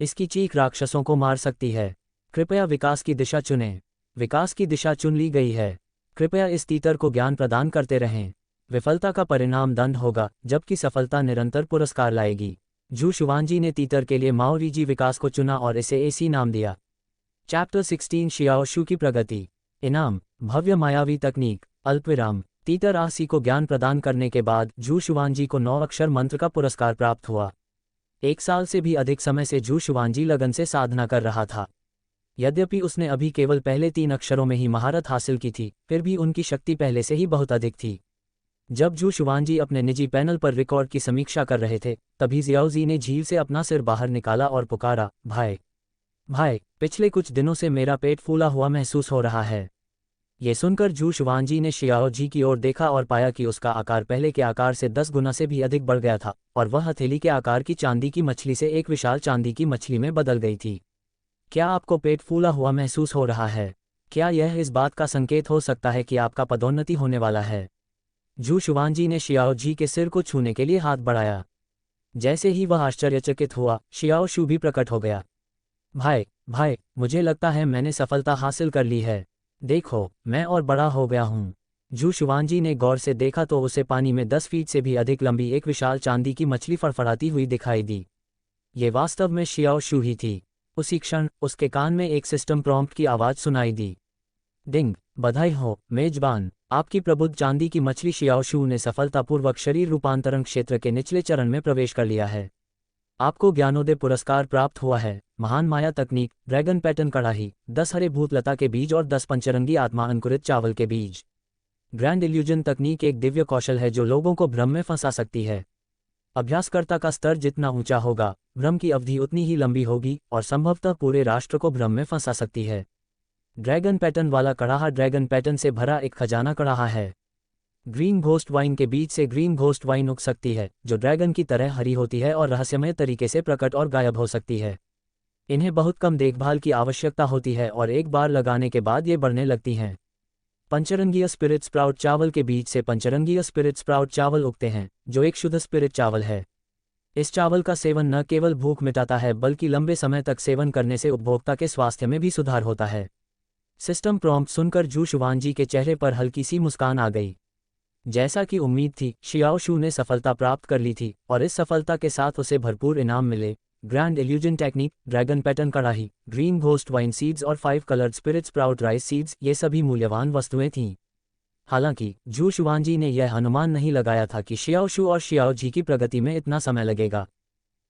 इसकी चीख राक्षसों को मार सकती है। कृपया विकास की दिशा चुनें। विकास की दिशा चुन ली गई है। कृपया इस तीतर को ज्ञान प्रदान करते रहें। विफलता का परिणाम दंड होगा, जबकि सफलता निरंतर पुरस्कार लाएगी। जू शुआनजी ने तीतर के लिए माओरीजी विकास को चुना और इसे एसी नाम दिया। चैप्टर 16 शियाओ शू की प्रगति। इनाम, भव्य मायावी तकनीक, अल्पविराम। तीतर आसी को ज्ञान प्रदान करने के बाद जू शुआनजी को 9 अक्षर मंत्र का पुरस्कार प्राप्त हुआ। 1 साल से भी अधिक समय से जू शुआनजी लगन से साधना कर रहा था। यद्यपि उसने अभी केवल पहले 3 अक्षरों में ही महारत हासिल की थी, फिर भी उनकी शक्ति पहले से ही बहुत अधिक थी। जब जू शुआनजी अपने निजी पैनल पर रिकॉर्ड की समीक्षा कर रहे थे, तभी जियाओजी ने झील से अपना सिर बाहर निकाला और पुकारा, भाई, भाई, पिछले कुछ दिनों से मेरा पेट फूला हुआ महसूस हो रहा है। ये सुनकर जू शुआनजी ने शियाओजी की ओर देखा और पाया कि उसका आकार पहले के आकार से 10 गुना से भी अधिक बढ़ गया था और वह हथेली के आकार की चांदी की मछली से एक विशाल चांदी की मछली में बदल गई थी। क्या आपको पेट फूला हुआ महसूस हो रहा है? क्या यह इस बात का संकेत हो सकता है कि आपका पदोन्नति होने वाला है? जू शुआनजी ने शियाओजी के सिर को छूने के लिए हाथ बढ़ाया। जैसे ही वह आश्चर्यचकित हुआ, शियाओ शू भी प्रकट हो गया। भाई, भाई, मुझे लगता है मैंने सफलता हासिल कर ली है। देखो, मैं और बड़ा हो गया हूँ। जू शुआनजी ने गौर से देखा तो उसे पानी में 10 फीट से भी अधिक लंबी एक विशाल चांदी की मछली फड़फड़ाती हुई दिखाई दी। ये वास्तव में शियाओ शू ही थी। उसी क्षण उसके कान में एक सिस्टम प्रॉम्प्ट की आवाज़ सुनाई दी। डिंग, बधाई हो, मेजबान, आपकी प्रबुद्ध चांदी की मछली शियाओ शू ने सफलतापूर्वक शरीर रूपांतरण क्षेत्र के निचले चरण में प्रवेश कर लिया है। आपको ज्ञानोदय पुरस्कार प्राप्त हुआ है। महान माया तकनीक, ड्रैगन पैटर्न कड़ाही, 10 हरे भूतलता के बीज और 10 पंचरंगी आत्मा अंकुरित चावल के बीज। ग्रैंड इल्यूजन तकनीक एक दिव्य कौशल है जो लोगों को भ्रम में फंसा सकती है। अभ्यासकर्ता का स्तर जितना ऊंचा होगा, भ्रम की अवधि उतनी ही लंबी होगी और संभवतः पूरे राष्ट्र को भ्रम में फंसा सकती है। ड्रैगन पैटर्न वाला कड़ाहा ड्रैगन पैटर्न से भरा एक खजाना कड़ाहा है। ग्रीन घोस्ट वाइन के बीज से ग्रीन घोस्ट वाइन उग सकती है, जो ड्रैगन की तरह हरी होती है और रहस्यमय तरीके से प्रकट और गायब हो सकती है। इन्हें बहुत कम देखभाल की आवश्यकता होती है और एक बार लगाने के बाद ये बढ़ने लगती हैं। पंचरंगीय स्पिरिट स्प्राउट चावल के बीज से पंचरंगीय स्पिरिट स्प्राउट चावल उगते हैं, जो एक शुद्ध स्पिरिट चावल है। इस चावल का सेवन न केवल भूख मिटाता है बल्कि लंबे समय तक सेवन करने से उपभोक्ता के स्वास्थ्य में भी सुधार होता है। सिस्टम प्रॉम्प्ट सुनकर जू शुआनजी के चेहरे पर हल्की सी मुस्कान आ गई। जैसा कि उम्मीद थी, शियाओ शू ने सफलता प्राप्त कर ली थी और इस सफलता के साथ उसे भरपूर इनाम मिले। Grand illusion technique, dragon pattern कड़ाही, ग्रीन घोस्ट वाइन सीड्स और 5 coloured spirit sprout rice seeds, ये सभी मूल्यवान वस्तुएं थीं। हालांकि जू शुआनजी ने यह अनुमान नहीं लगाया था कि शियाओ शू और शियाओ जी की प्रगति में इतना समय लगेगा।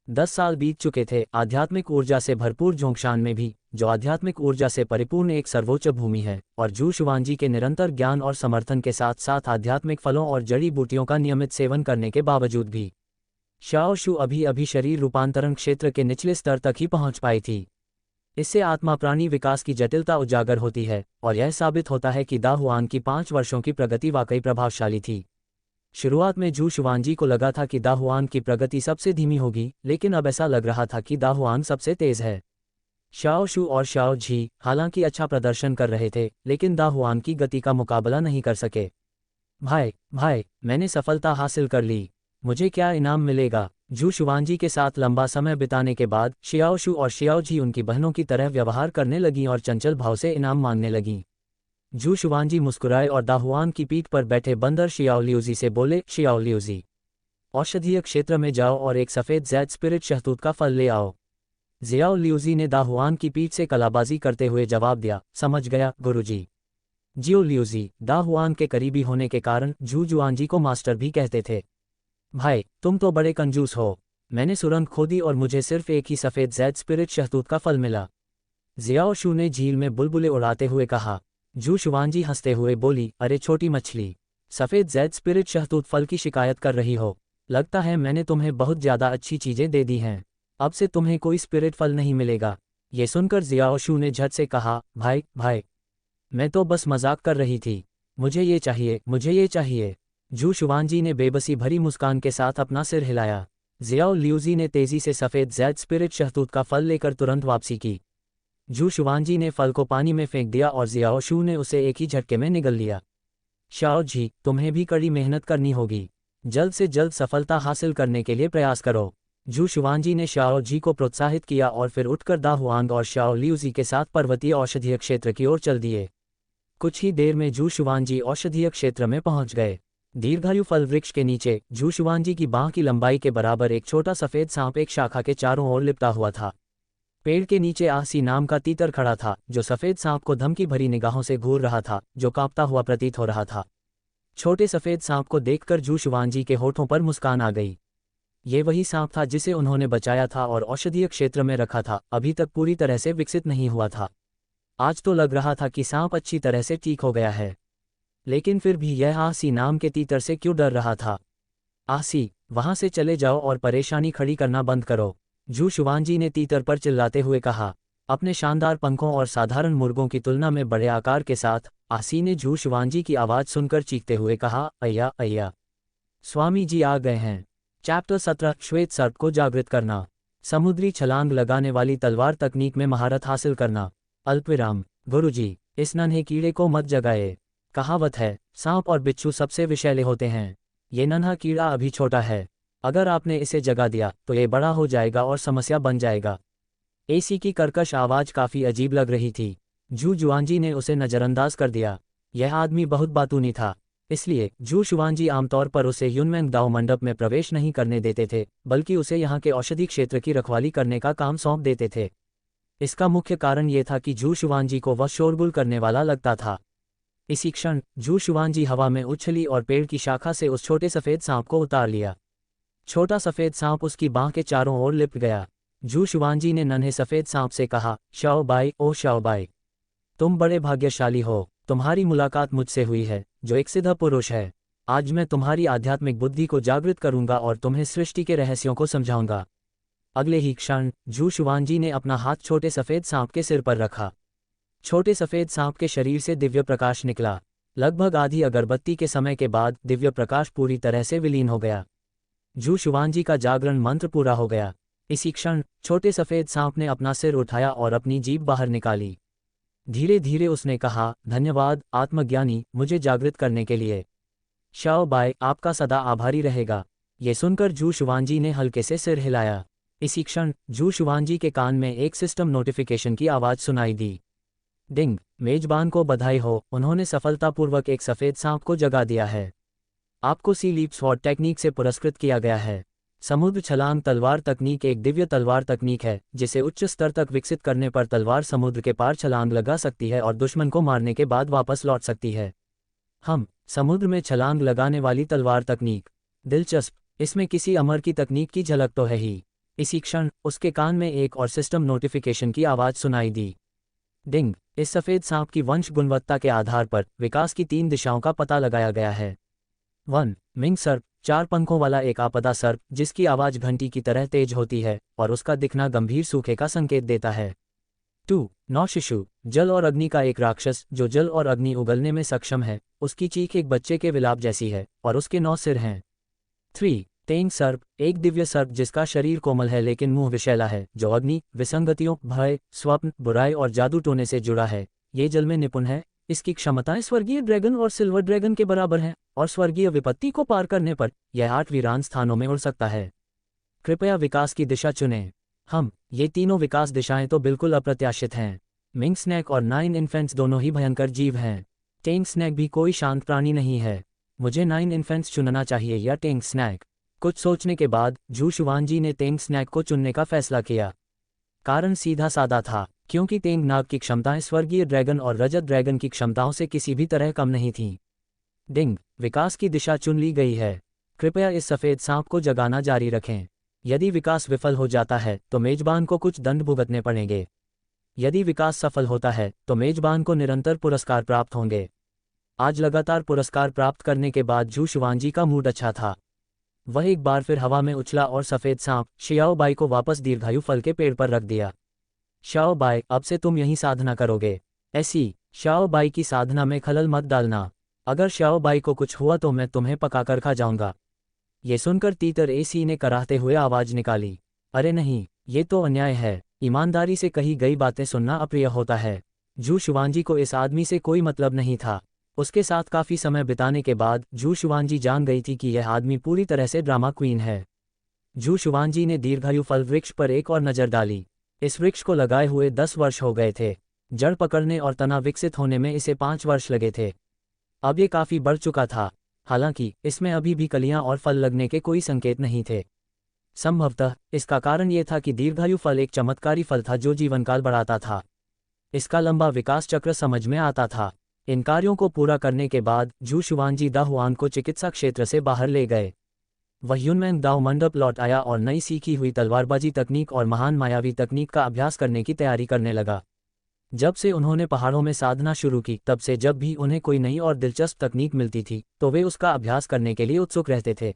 10 साल बीत चुके थे आध्यात्मिक ऊर्जा से भरपूर जोंगशान में भी, जो आध्यात्मिक ऊर्जा से परिपूर्ण एक सर्वोच्च भूमि है, और जू शुआनजी के निरंतर ज्ञान और समर्थन के साथ साथ आध्यात्मिक फलों और जड़ी बूटियों का नियमित सेवन करने के बावजूद भी शियाओ शू अभी अभी शरीर रूपांतरण क्षेत्र के निचले स्तर तक ही पहुंच पाई थी। इससे आत्मा प्राणी विकास की जटिलता उजागर होती है और यह साबित होता है कि दा हुआन की 5 वर्षों की प्रगति वाकई प्रभावशाली थी। शुरुआत में जू शुआनजी को लगा था कि दा हुआन की प्रगति सबसे धीमी होगी, लेकिन अब ऐसा लग रहा था कि दा हुआन सबसे तेज है। शियाओ शू और शियाओ जी हालांकि अच्छा प्रदर्शन कर रहे थे, लेकिन दा हुआन की गति का मुकाबला नहीं कर सके। भाई, मैंने सफलता हासिल कर ली, मुझे क्या इनाम मिलेगा? जू शुआनजी के साथ लंबा समय बिताने के बाद शियाओ शू और शियाओ जी उनकी बहनों की तरह व्यवहार करने लगीं और चंचल भाव से इनाम मांगने लगीं। जू शुआनजी मुस्कुराए और दा हुआन की पीठ पर बैठे बंदर शियाओ लियूजी से बोले, शियाओ लियूजी, औषधीय क्षेत्र में जाओ और एक सफ़ेद जैड स्पिरिट शहतूत का फल ले आओ। जियाओ लियूजी ने दा हुआन की पीठ से कलाबाजी करते हुए जवाब दिया, समझ गया गुरुजी। जियो लियूजी दा हुआन के करीबी होने के कारण जू जुआनजी को मास्टर भी कहते थे। भाई, तुम तो बड़े कंजूस हो, मैंने सुरंग खोदी और मुझे सिर्फ एक ही सफ़ेद जैड स्पिरिट शहतूत का फल मिला। जियाओ शू ने झील में बुलबुले उड़ाते हुए कहा। जू शुआनजी हंसते हुए बोली, अरे छोटी मछली, सफ़ेद जैड स्पिरिट शहतूत फल की शिकायत कर रही हो? लगता है मैंने तुम्हें बहुत ज़्यादा अच्छी चीज़ें दे दी हैं, अब से तुम्हें कोई स्पिरिट फल नहीं मिलेगा। ये सुनकर जियाओ शू ने झट से कहा, भाई, मैं तो बस मजाक कर रही थी, मुझे ये चाहिए। जू शुआनजी ने बेबसी भरी मुस्कान के साथ अपना सिर हिलाया। जियाओ लियूजी ने तेजी से सफ़ेद जैड स्पिरिट शहतूत का फल लेकर तुरंत वापसी की। जू शुआनजी ने फल को पानी में फेंक दिया और जियाओ शू ने उसे एक ही झटके में निगल लिया। शियाओ जी, तुम्हें भी कड़ी मेहनत करनी होगी, जल्द से जल्द सफलता हासिल करने के लिए प्रयास करो। जू शुआनजी ने शियाओ जी को प्रोत्साहित किया और फिर उठकर दा हुआंग और शियाओ लियूजी के साथ पर्वतीय औषधीय क्षेत्र की ओर चल दिए। कुछ ही देर में जू शुआनजी औषधीय क्षेत्र में पहुंच गए। दीर्घायु फल वृक्ष के नीचे जू शुआनजी की बांह की लंबाई के बराबर एक छोटा सफ़ेद सांप एक शाखा के चारों ओर लिपटा हुआ था। पेड़ के नीचे आसी नाम का तीतर खड़ा था, जो सफ़ेद सांप को धमकी भरी निगाहों से घूर रहा था, जो कांपता हुआ प्रतीत हो रहा था। छोटे सफ़ेद सांप को देखकर जू शुआनजी के होठों पर मुस्कान आ गई। ये वही सांप था जिसे उन्होंने बचाया था और औषधीय क्षेत्र में रखा था, अभी तक पूरी तरह से विकसित नहीं हुआ था। आज तो लग रहा था कि सांप अच्छी तरह से ठीक हो गया है, लेकिन फिर भी यह आसी नाम के तीतर से क्यों डर रहा था? आसी, वहां से चले जाओ और परेशानी खड़ी करना बंद करो, जू शुआनजी ने तीतर पर चिल्लाते हुए कहा। अपने शानदार पंखों और साधारण मुर्गों की तुलना में बड़े आकार के साथ आसी ने जू शुआनजी की आवाज़ सुनकर चीखते हुए कहा, अय्या, स्वामी जी आ गए हैं। चैप्टर 17 श्वेत सर्प को जागृत करना। समुद्री छलांग लगाने वाली तलवार तकनीक में महारत हासिल करना। अल्पविराम। गुरुजी, इस नन्हे कीड़े को मत जगाए। कहावत है, सांप और बिच्छू सबसे विषैले होते हैं। ये नन्हा कीड़ा अभी छोटा है, अगर आपने इसे जगा दिया तो ये बड़ा हो जाएगा और समस्या बन जाएगा। एसी की कर्कश आवाज़ काफ़ी अजीब लग रही थी। जू जुआनजी ने उसे नज़रअंदाज कर दिया। यह आदमी बहुत बातूनी था, इसलिए जू शुआनजी आमतौर पर उसे युनमेंग दाओ मंडप में प्रवेश नहीं करने देते थे, बल्कि उसे यहाँ के औषधि क्षेत्र की रखवाली करने का काम सौंप देते थे। इसका मुख्य कारण ये था कि जू शुआनजी को वह शोरगुल करने वाला लगता था। इसी क्षण जू शुआनजी हवा में उछली और पेड़ की शाखा से उस छोटे सफ़ेद सांप को उतार लिया। छोटा सफ़ेद सांप उसकी बांह के चारों ओर लिपट गया। जू शुआनजी ने नन्हे सफ़ेद सांप से कहा, शाओ बाई, ओ शाओ बाई, तुम बड़े भाग्यशाली हो, तुम्हारी मुलाकात मुझसे हुई है, जो एक सिद्ध पुरुष है। आज मैं तुम्हारी आध्यात्मिक बुद्धि को जागृत करूंगा और तुम्हें सृष्टि के रहस्यों को समझाऊंगा। अगले ही क्षण जू शुआनजी ने अपना हाथ छोटे सफ़ेद सांप के सिर पर रखा। छोटे सफ़ेद सांप के शरीर से दिव्य प्रकाश निकला। लगभग आधी अगरबत्ती के समय के बाद दिव्य प्रकाश पूरी तरह से विलीन हो गया। जू शुआनजी का जागरण मंत्र पूरा हो गया। इसी क्षण छोटे सफ़ेद सांप ने अपना सिर उठाया और अपनी जीभ बाहर निकाली। धीरे धीरे उसने कहा, धन्यवाद आत्मज्ञानी, मुझे जागृत करने के लिए। शाओ बाय आपका सदा आभारी रहेगा। ये सुनकर जू शुआनजी ने हल्के से सिर हिलाया। इसी क्षण जू शुआनजी के कान में एक सिस्टम नोटिफिकेशन की आवाज़ सुनाई दी। डिंग, मेजबान को बधाई हो, उन्होंने सफलतापूर्वक एक सफ़ेद सांप को जगा दिया है। आपको सी लीप स्वॉर्ड टेक्निक से पुरस्कृत किया गया है। समुद्र छलांग तलवार तकनीक एक दिव्य तलवार तकनीक है, जिसे उच्च स्तर तक विकसित करने पर तलवार समुद्र के पार छलांग लगा सकती है और दुश्मन को मारने के बाद वापस लौट सकती है। हम समुद्र में छलांग लगाने वाली तलवार तकनीक। दिलचस्प, इसमें किसी अमर की तकनीक की झलक तो है ही। इसी क्षण उसके कान में एक और सिस्टम नोटिफिकेशन की आवाज़ सुनाई दी। डिंग, इस सफ़ेद सांप की वंश गुणवत्ता के आधार पर विकास की 3 दिशाओं का पता लगाया गया है। 1. मिंग सर्प, 4 पंखों वाला एक आपदा सर्प जिसकी आवाज़ घंटी की तरह तेज होती है और उसका दिखना गंभीर सूखे का संकेत देता है। 2. नौ शिशु, जल और अग्नि का एक राक्षस जो जल और अग्नि उगलने में सक्षम है, उसकी चीख एक बच्चे के विलाप जैसी है और उसके 9 सिर हैं। 3. तेंग सर्प, एक दिव्य सर्प जिसका शरीर कोमल है लेकिन मुंह विषैला है, जो अग्नि, विसंगतियों, भय, स्वप्न, बुराई और जादू टोने से जुड़ा है। ये जल में निपुण है। इसकी क्षमताएं स्वर्गीय ड्रैगन और सिल्वर ड्रैगन के बराबर हैं और स्वर्गीय विपत्ति को पार करने पर यह 8 वीरान स्थानों में उड़ सकता है। कृपया विकास की दिशा चुनें। ये तीनों विकास दिशाएं तो बिल्कुल अप्रत्याशित हैं। मिंग स्नैक और 9 इन्फेंट्स दोनों ही भयंकर जीव हैं। टेंग स्नैक भी कोई शांत प्राणी नहीं है। मुझे 9 इन्फेंट्स चुनना चाहिए या टेंग स्नैक? कुछ सोचने के बाद जू शुआनजी ने टेंग स्नैक को चुनने का फैसला किया। कारण सीधा सादा था, क्योंकि टेंग नाग की क्षमताएं स्वर्गीय ड्रैगन और रजत ड्रैगन की क्षमताओं से किसी भी तरह कम नहीं थीं। डिंग, विकास की दिशा चुन ली गई है। कृपया इस सफ़ेद सांप को जगाना जारी रखें। यदि विकास विफल हो जाता है तो मेजबान को कुछ दंड भुगतने पड़ेंगे। यदि विकास सफल होता है तो मेजबान को निरंतर पुरस्कार प्राप्त होंगे। आज लगातार पुरस्कार प्राप्त करने के बाद जू शुआनजी का मूड अच्छा था। वह एक बार फिर हवा में उछला और सफ़ेद सांप शियाओ बाई को वापस दीर्घायु फल के पेड़ पर रख दिया। शाओ बाई, अब से तुम यही साधना करोगे। ऐसी शाओ बाई की साधना में खलल मत डालना। अगर शाओ बाई को कुछ हुआ तो मैं तुम्हें पकाकर खा जाऊंगा। ये सुनकर तीतर एसी ने कराहते हुए आवाज निकाली। अरे नहीं, ये तो अन्याय है। ईमानदारी से कही गई बातें सुनना अप्रिय होता है। जू शुआनजी को इस आदमी से कोई मतलब नहीं था। उसके साथ काफी समय बिताने के बाद जू शुआनजी जान गई थी कि यह आदमी पूरी तरह से ड्रामा क्वीन है। जू शुआनजी ने दीर्घायु फल वृक्ष पर एक और नजर डाली। इस वृक्ष को लगाए हुए 10 वर्ष हो गए थे। जड़ पकड़ने और तना विकसित होने में इसे 5 वर्ष लगे थे। अब ये काफी बढ़ चुका था। हालांकि इसमें अभी भी कलियां और फल लगने के कोई संकेत नहीं थे। संभवतः इसका कारण ये था कि दीर्घायु फल एक चमत्कारी फल था जो जीवनकाल बढ़ाता था। इसका लंबा विकास चक्र समझ में आता था। इन कार्यों को पूरा करने के बाद जू शुआनजी दा हुआन को चिकित्सा क्षेत्र से बाहर ले गए। वह युनमैंग दाओ मंडप लौट आया और नई सीखी हुई तलवारबाजी तकनीक और महान मायावी तकनीक का अभ्यास करने की तैयारी करने लगा। जब से उन्होंने पहाड़ों में साधना शुरू की तब से जब भी उन्हें कोई नई और दिलचस्प तकनीक मिलती थी तो वे उसका अभ्यास करने के लिए उत्सुक रहते थे।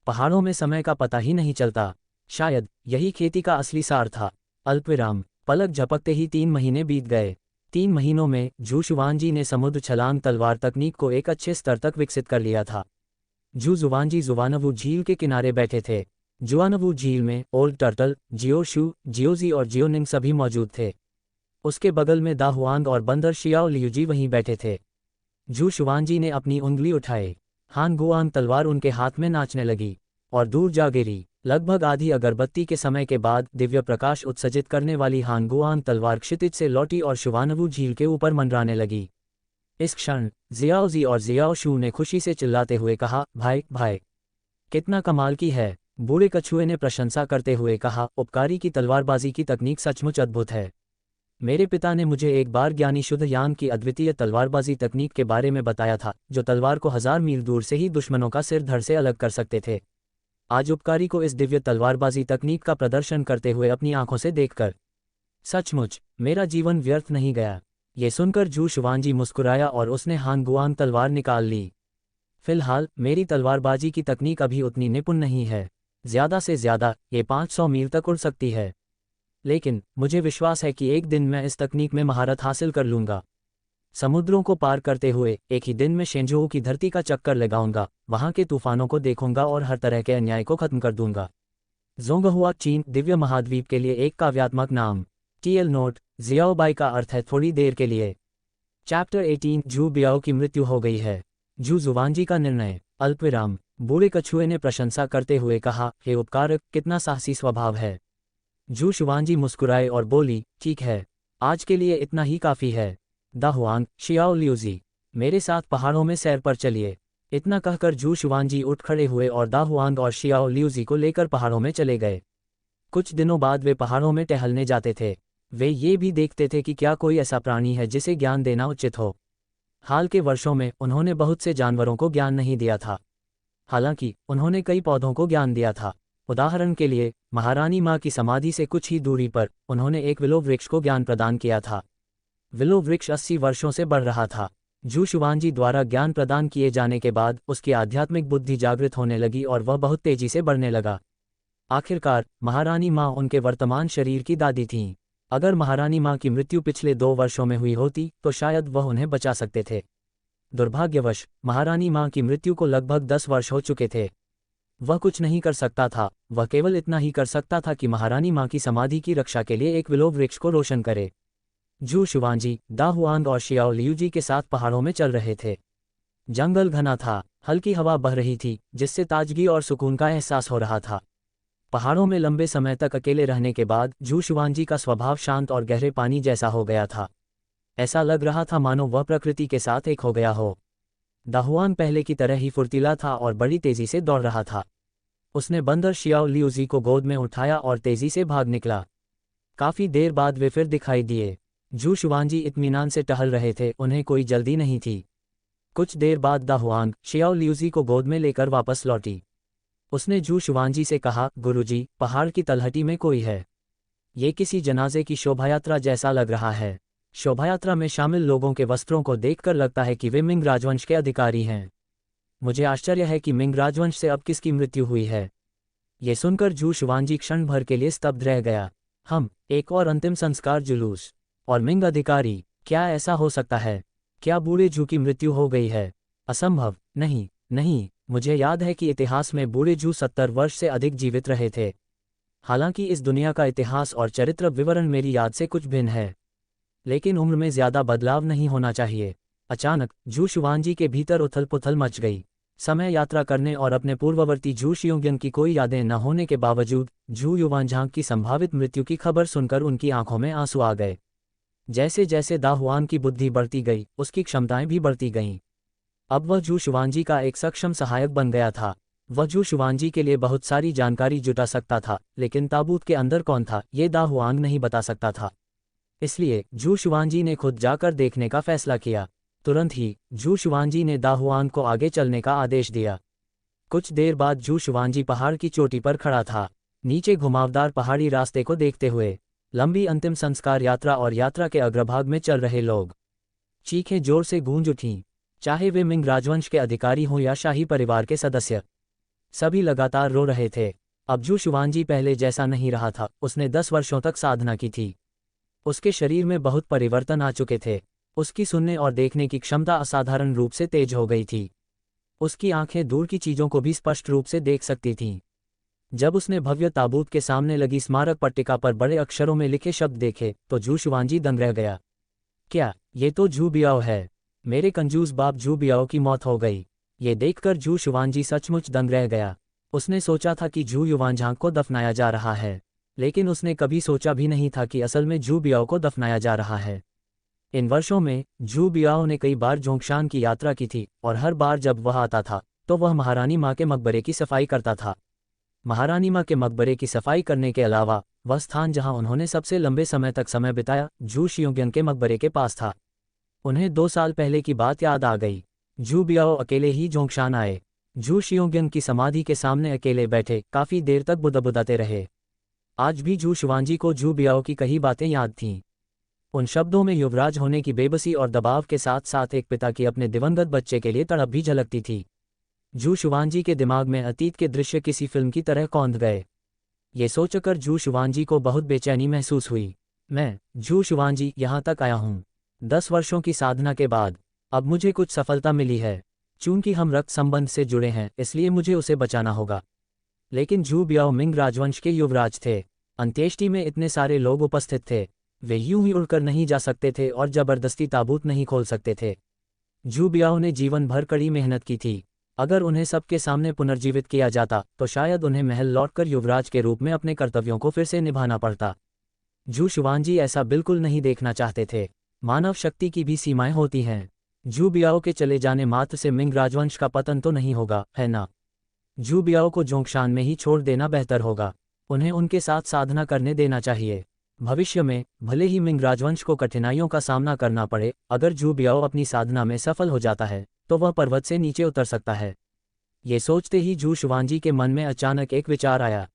पहाड़ों में समय का पता ही नहीं चलता। शायद यही खेती का असली सार था। अल्पविराम, पलक झपकते ही 3 महीने बीत गए। 3 महीनों में जू शुआनजी ने समुद्र छलांग तलवार तकनीक को एक अच्छे स्तर तक विकसित कर लिया था। जू जुवानजी जुवानवू झील के किनारे बैठे थे। जुवानवू झील में ओल्ड टर्टल, जियोशू, जियोजी और जियोनिंग सभी मौजूद थे। उसके बगल में दा हुआंग और बंदर शियाओ लियूजी वहीं बैठे थे। जू शुआनजी ने अपनी उंगली उठाई। हान गुआंग तलवार उनके हाथ में नाचने लगी और दूर जा गिरी। लगभग आधी अगरबत्ती के समय के बाद दिव्य प्रकाश उत्सर्जित करने वाली हान गुआंग तलवार क्षितिज से लौटी और शुवानवू झील के ऊपर मंडराने लगी। इस क्षण जियाओजी और जियाओशू ने खुशी से चिल्लाते हुए कहा, भाई भाई, कितना कमाल की है। बूढ़े कछुए ने प्रशंसा करते हुए कहा, उपकारी की तलवारबाजी की तकनीक सचमुच अद्भुत है। मेरे पिता ने मुझे एक बार ज्ञानी शुद्ध यान की अद्वितीय तलवारबाजी तकनीक के बारे में बताया था, जो तलवार को 1000 मील दूर से ही दुश्मनों का सिर धड़ से अलग कर सकते थे। आज उपकारी को इस दिव्य तलवारबाजी तकनीक का प्रदर्शन करते हुए अपनी आंखों से देखकर सचमुच मेरा जीवन व्यर्थ नहीं गया। ये सुनकर जू शुआनजी मुस्कुराया और उसने हान गुआंग तलवार निकाल ली। फिलहाल मेरी तलवारबाजी की तकनीक अभी उतनी निपुण नहीं है। ज्यादा से ज्यादा ये 500 मील तक उड़ सकती है, लेकिन मुझे विश्वास है कि एक दिन मैं इस तकनीक में महारत हासिल कर लूंगा। समुद्रों को पार करते हुए एक ही दिन में शेंजोऊ की धरती का चक्कर लगाऊंगा, वहां के तूफानों को देखूंगा और हर तरह के अन्याय को खत्म कर दूंगा। जोंगहुआ चीन दिव्य महाद्वीप के लिए एक काव्यात्मक नाम। TL नोट, जियाओबाई का अर्थ है थोड़ी देर के लिए। चैप्टर 18 जू बियाओ की मृत्यु हो गई है। जू जुवानजी का निर्णय। अल्पविराम, बूढ़े कछुए ने प्रशंसा करते हुए कहा, हे उपकारक, कितना साहसी स्वभाव है। जू शुआनजी मुस्कुराए और बोली, ठीक है, आज के लिए इतना ही काफी है। दा हुआंग, शियाओ लियूजी, मेरे साथ पहाड़ों में सैर पर चलिए। इतना कहकर जू शुआनजी उठ खड़े हुए और दा हुआंग और शियाओ लियूजी को लेकर पहाड़ों में चले गए। कुछ दिनों बाद वे पहाड़ों में टहलने जाते थे। वे ये भी देखते थे कि क्या कोई ऐसा प्राणी है जिसे ज्ञान देना उचित हो। हाल के वर्षों में उन्होंने बहुत से जानवरों को ज्ञान नहीं दिया था, हालांकि उन्होंने कई पौधों को ज्ञान दिया था। उदाहरण के लिए, महारानी माँ की समाधि से कुछ ही दूरी पर उन्होंने एक विलो वृक्ष को ज्ञान प्रदान किया था। विलो वृक्ष 80 वर्षों से बढ़ रहा था। जू शुआनजी द्वारा ज्ञान प्रदान किए जाने के बाद उसकी आध्यात्मिक बुद्धि जागृत होने लगी और वह बहुत तेजी से बढ़ने लगा। आखिरकार महारानी माँ उनके वर्तमान शरीर की दादी थीं। अगर महारानी माँ की मृत्यु पिछले 2 वर्षों में हुई होती तो शायद वह उन्हें बचा सकते थे। दुर्भाग्यवश महारानी माँ की मृत्यु को लगभग 10 वर्ष हो चुके थे। वह कुछ नहीं कर सकता था, वह केवल इतना ही कर सकता था कि महारानी माँ की समाधि की रक्षा के लिए एक विलो वृक्ष को रोशन करे। जू शुआनजी दा हुआंग और शियाओ लियूजी के साथ पहाड़ों में चल रहे थे। जंगल घना था, हल्की हवा बह रही थी जिससे ताजगी और सुकून का एहसास हो रहा था। पहाड़ों में लंबे समय तक अकेले रहने के बाद जू शुआनजी का स्वभाव शांत और गहरे पानी जैसा हो गया था। ऐसा लग रहा था मानो वह प्रकृति के साथ एक हो गया हो। दा हुआंग पहले की तरह ही फुर्तीला था और बड़ी तेजी से दौड़ रहा था। उसने बंदर शियाओ लियूजी को गोद में उठाया और तेजी से भाग निकला। काफी देर बाद वे फिर दिखाई दिए। जू शुआनजी इत्मीनान से टहल रहे थे, उन्हें कोई जल्दी नहीं थी। कुछ देर बाद दा हुआंग शियाओ लियूजी को गोद में लेकर वापस लौटी। उसने जू शुआनजी से कहा, गुरुजी, पहाड़ की तलहटी में कोई है। ये किसी जनाजे की शोभायात्रा जैसा लग रहा है। शोभायात्रा में शामिल लोगों के वस्त्रों को देखकर लगता है कि वे मिंग राजवंश के अधिकारी हैं। मुझे आश्चर्य है कि मिंग राजवंश से अब किसकी मृत्यु हुई है। ये सुनकर जू शुआनजी क्षण भर के लिए स्तब्ध रह गया। एक और अंतिम संस्कार जुलूस और मिंग अधिकारी, क्या ऐसा हो सकता है? क्या बूढ़े जू की मृत्यु हो गई है? असंभव। नहीं नहीं, मुझे याद है कि इतिहास में बूढ़े जू 70 वर्ष से अधिक जीवित रहे थे। हालांकि इस दुनिया का इतिहास और चरित्र विवरण मेरी याद से कुछ भिन्न है, लेकिन उम्र में ज्यादा बदलाव नहीं होना चाहिए। अचानक जू शुआनजी के भीतर उथल पुथल मच गई। समय यात्रा करने और अपने पूर्ववर्ती जू शियोंग्यंग की कोई यादें न होने के बावजूद जू युवानझांग की संभावित मृत्यु की खबर सुनकर उनकी आंखों में आंसू आ गए। जैसे जैसे दा हुआंग की बुद्धि बढ़ती गई, उसकी क्षमताएं भी बढ़ती गईं। अब वह जू शुआनजी का एक सक्षम सहायक बन गया था। वह जू शुआनजी के लिए बहुत सारी जानकारी जुटा सकता था, लेकिन ताबूत के अंदर कौन था ये दा हुआंग नहीं बता सकता था। इसलिए जू शुआनजी ने खुद जाकर देखने का फैसला किया। तुरंत ही जू शुआनजी ने दा हुआंग को आगे चलने का आदेश दिया। कुछ देर बाद जू शुआनजी पहाड़ की चोटी पर खड़ा था, नीचे घुमावदार पहाड़ी रास्ते को देखते हुए। लंबी अंतिम संस्कार यात्रा और यात्रा के अग्रभाग में चल रहे लोग। चीखें जोर से गूंज उठीं, चाहे वे मिंग राजवंश के अधिकारी हों या शाही परिवार के सदस्य। सभी लगातार रो रहे थे। अब जू शुआनजी पहले जैसा नहीं रहा था। उसने 10 वर्षों तक साधना की थी। उसके शरीर में बहुत परिवर्तन आ चुके थे। उसकी सुनने और देखने की क्षमता असाधारण रूप से तेज हो गई थी। उसकी आंखें दूर की चीजों को भी स्पष्ट रूप से देख सकती थीं। जब उसने भव्य ताबूत के सामने लगी स्मारक पट्टिका पर बड़े अक्षरों में लिखे शब्द देखे तो जू शुआनजी दंग रह गया। क्या, ये तो जू बियाओ है। मेरे कंजूस बाप जू बियाओ की मौत हो गई। ये देखकर जू शुआनजी सचमुच दंग रह गया। उसने सोचा था कि जू युवानझांग को दफनाया जा रहा है, लेकिन उसने कभी सोचा भी नहीं था कि असल में जू बियाओ को दफनाया जा रहा है। इन वर्षों में जू बियाओ ने कई बार जोंगशान की यात्रा की थी और हर बार जब वह आता था तो वह महारानी माँ के मकबरे की सफाई करता था। महारानी माँ के मकबरे की सफाई करने के अलावा वह स्थान जहाँ उन्होंने सबसे लंबे समय तक समय बिताया जू शियोंग्यंग के मकबरे के पास था। उन्हें 2 साल पहले की बात याद आ गई। जू बियाओ अकेले ही जोंगशान आए। जू शियोंग्यंग की समाधि के सामने अकेले बैठे काफी देर तक बुदबुदाते रहे। आज भी जू शुआनजी को जू बियाओ की कई बातें याद थीं। उन शब्दों में युवराज होने की बेबसी और दबाव के साथ साथ एक पिता की अपने दिवंगत बच्चे के लिए तड़प भी झलकती थी। जू शुआनजी के दिमाग में अतीत के दृश्य किसी फिल्म की तरह कौंध गए। ये सोचकर जू शुआनजी को बहुत बेचैनी महसूस हुई। मैं, जू शुआनजी, यहाँ तक आया हूँ 10 वर्षों की साधना के बाद। अब मुझे कुछ सफलता मिली है। चूंकि हम रक्त संबंध से जुड़े हैं इसलिए मुझे उसे बचाना होगा। लेकिन जू बियाओ मिंग राजवंश के युवराज थे। अंत्येष्टि में इतने सारे लोग उपस्थित थे। वे यूं ही उड़कर नहीं जा सकते थे और जबरदस्ती ताबूत नहीं खोल सकते थे। जू बियाओ ने जीवन भर कड़ी मेहनत की थी। अगर उन्हें सबके सामने पुनर्जीवित किया जाता तो शायद उन्हें महल लौटकर युवराज के रूप में अपने कर्तव्यों को फिर से निभाना पड़ता। जू शुआनजी ऐसा बिल्कुल नहीं देखना चाहते थे। मानव शक्ति की भी सीमाएं होती हैं। जू बियाओ के चले जाने मात्र से मिंग राजवंश का पतन तो नहीं होगा, है ना? जू बियाओ को जोंगशान में ही छोड़ देना बेहतर होगा। उन्हें उनके साथ साधना करने देना चाहिए। भविष्य में भले ही मिंग राजवंश को कठिनाइयों का सामना करना पड़े, अगर जू बियाओ अपनी साधना में सफल हो जाता है तो वह पर्वत से नीचे उतर सकता है। ये सोचते ही जू शुआंजी के मन में अचानक एक विचार आया।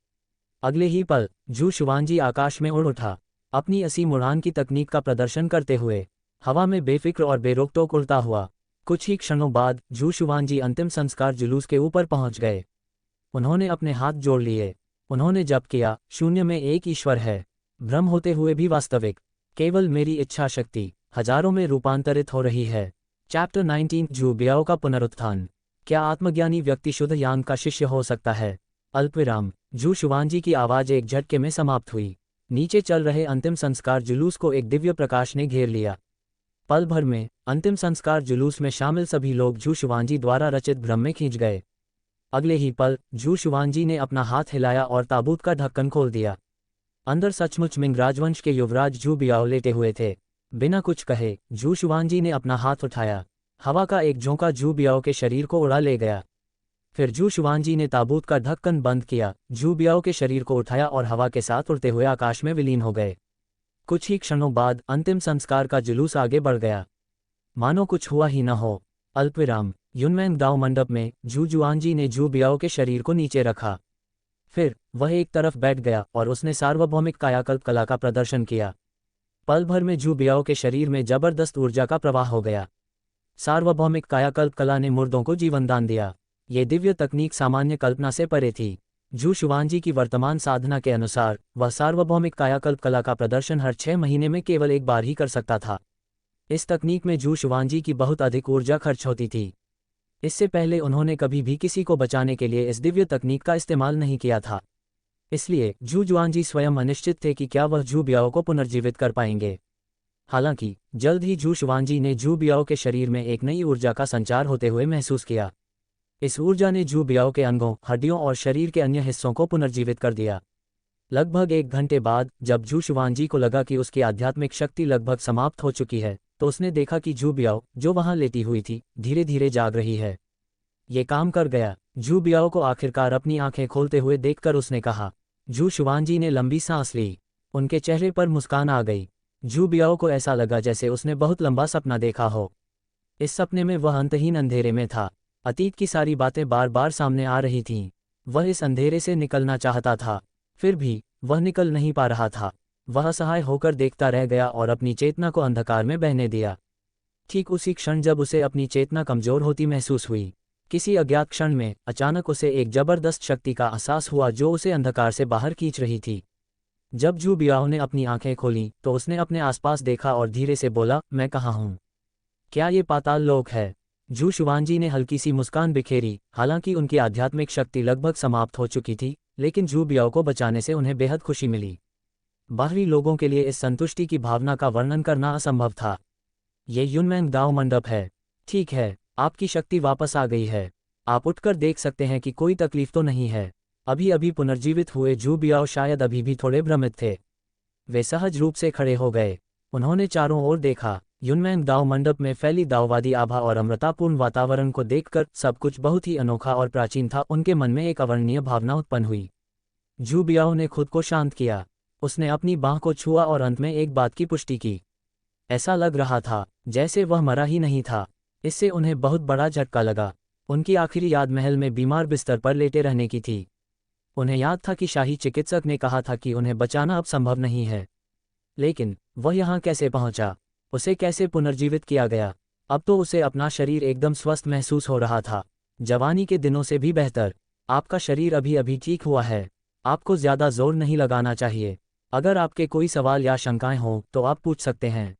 अगले ही पल जू शुआंजी आकाश में उड़ उठा, अपनी असीम उड़ान की तकनीक का प्रदर्शन करते हुए हवा में बेफिक्र और बेरोक-टोक उड़ता हुआ। कुछ ही क्षणों बाद जू शुआंजी अंतिम संस्कार जुलूस के ऊपर पहुंच गए। उन्होंने अपने हाथ जोड़ लिए। उन्होंने जप किया, शून्य में एक ईश्वर है, भ्रम होते हुए भी वास्तविक, केवल मेरी इच्छा शक्ति हजारों में रूपांतरित हो रही है। चैप्टर 19 जू बियाओ का पुनरुत्थान। क्या आत्मज्ञानी व्यक्ति शुद्ध यांग का शिष्य हो सकता है? अल्पविराम। जू शुआंजी की आवाज एक झटके में समाप्त हुई। नीचे चल रहे अंतिम संस्कार जुलूस को एक दिव्य प्रकाश ने घेर लिया। पल भर में अंतिम संस्कार जुलूस में शामिल सभी लोग जू शुआंजी द्वारा रचित भ्रम में खींच गए। अगले ही पल जू शुआंजी ने अपना हाथ हिलाया और ताबूत का ढक्कन खोल दिया। अंदर सचमुच मिंग राजवंश के युवराज जू बियाओ लेटे हुए थे। बिना कुछ कहे जू शुआंजी ने अपना हाथ उठाया। हवा का एक झोंका जू बियाओ के शरीर को उड़ा ले गया। फिर जू शुआंजी ने ताबूत का ढक्कन बंद किया, जू बियाओ के शरीर को उठाया और हवा के साथ उड़ते हुए आकाश में विलीन हो गए। कुछ ही क्षणों बाद अंतिम संस्कार का जुलूस आगे बढ़ गया, मानो कुछ हुआ ही न हो। अल्पविराम। युनमैंग दाओ मंडप में जू जुआंजी ने जू बियाओ के शरीर को नीचे रखा। फिर वह एक तरफ बैठ गया और उसने सार्वभौमिक कायाकल्प कला का प्रदर्शन किया। पल भर में जू बियाओ के शरीर में जबरदस्त ऊर्जा का प्रवाह हो गया। सार्वभौमिक कायाकल्प कला ने मुर्दों को जीवनदान दिया। ये दिव्य तकनीक सामान्य कल्पना से परे थी। जू शुआंजी की वर्तमान साधना के अनुसार वह सार्वभौमिक कायाकल्प कला का प्रदर्शन हर 6 महीने में केवल एक बार ही कर सकता था। इस तकनीक में जू शुआंजी की बहुत अधिक ऊर्जा खर्च होती थी। इससे पहले उन्होंने कभी भी किसी को बचाने के लिए इस दिव्य तकनीक का इस्तेमाल नहीं किया था। इसलिए जू जुआंजी स्वयं अनिश्चित थे कि क्या वह जू बियाओ को पुनर्जीवित कर पाएंगे। हालांकि जल्द ही जू शुआंजी ने जू बियाओ के शरीर में एक नई ऊर्जा का संचार होते हुए महसूस किया। इस ऊर्जा ने जू बियाओ के अंगों, हड्डियों और शरीर के अन्य हिस्सों को पुनर्जीवित कर दिया। लगभग 1 घंटे बाद जब जू शुआंजी को लगा कि उसकी आध्यात्मिक शक्ति लगभग समाप्त हो चुकी है, तो उसने देखा कि जू बियाओ, जो वहां लेटी हुई थी, धीरे धीरे जाग रही है। ये काम कर गया। जू बियाओ को आखिरकार अपनी आंखें खोलते हुए देखकर उसने कहा। जू शुआंजी ने लंबी सांस ली। उनके चेहरे पर मुस्कान आ गई। जू बियाओ को ऐसा लगा जैसे उसने बहुत लंबा सपना देखा हो। इस सपने में वह अंतहीन अंधेरे में था। अतीत की सारी बातें बार बार सामने आ रही थीं। वह इस अंधेरे से निकलना चाहता था, फिर भी वह निकल नहीं पा रहा था। वह असहाय होकर देखता रह गया और अपनी चेतना को अंधकार में बहने दिया। ठीक उसी क्षण जब उसे अपनी चेतना कमजोर होती महसूस हुई, किसी अज्ञात क्षण में अचानक उसे एक जबरदस्त शक्ति का एहसास हुआ जो उसे अंधकार से बाहर खींच रही थी। जब जू बियाओ ने अपनी आंखें खोलीं तो उसने अपने आसपास देखा और धीरे से बोला, मैं कहाँ हूँ? क्या ये पाताल लोक है? जू शुआंजी ने हल्की सी मुस्कान बिखेरी। हालांकि उनकी आध्यात्मिक शक्ति लगभग समाप्त हो चुकी थी, लेकिन जू बियाओ को बचाने से उन्हें बेहद खुशी मिली। बाहरी लोगों के लिए इस संतुष्टि की भावना का वर्णन करना असंभव था। ये युनमैंग दाओ मंडप है। ठीक है, आपकी शक्ति वापस आ गई है। आप उठकर देख सकते हैं कि कोई तकलीफ तो नहीं है। अभी अभी पुनर्जीवित हुए जू बियाओ शायद अभी भी थोड़े भ्रमित थे। वे सहज रूप से खड़े हो गए। उन्होंने चारों ओर देखा। युनमैंग दाओ मंडप में फैली दाओवादी आभा और अमृतापूर्ण वातावरण को देखकर सब कुछ बहुत ही अनोखा और प्राचीन था। उनके मन में एक अवर्णनीय भावना उत्पन्न हुई। जू बियाओ ने खुद को शांत किया। उसने अपनी बांह को छुआ और अंत में एक बात की पुष्टि की। ऐसा लग रहा था जैसे वह मरा ही नहीं था। इससे उन्हें बहुत बड़ा झटका लगा। उनकी आखिरी याद महल में बीमार बिस्तर पर लेटे रहने की थी। उन्हें याद था कि शाही चिकित्सक ने कहा था कि उन्हें बचाना अब संभव नहीं है। लेकिन वह यहाँ कैसे पहुंचा? उसे कैसे पुनर्जीवित किया गया? अब तो उसे अपना शरीर एकदम स्वस्थ महसूस हो रहा था, जवानी के दिनों से भी बेहतर। आपका शरीर अभी अभी ठीक हुआ है। आपको ज्यादा जोर नहीं लगाना चाहिए। अगर आपके कोई सवाल या शंकाएं हों तो आप पूछ सकते हैं।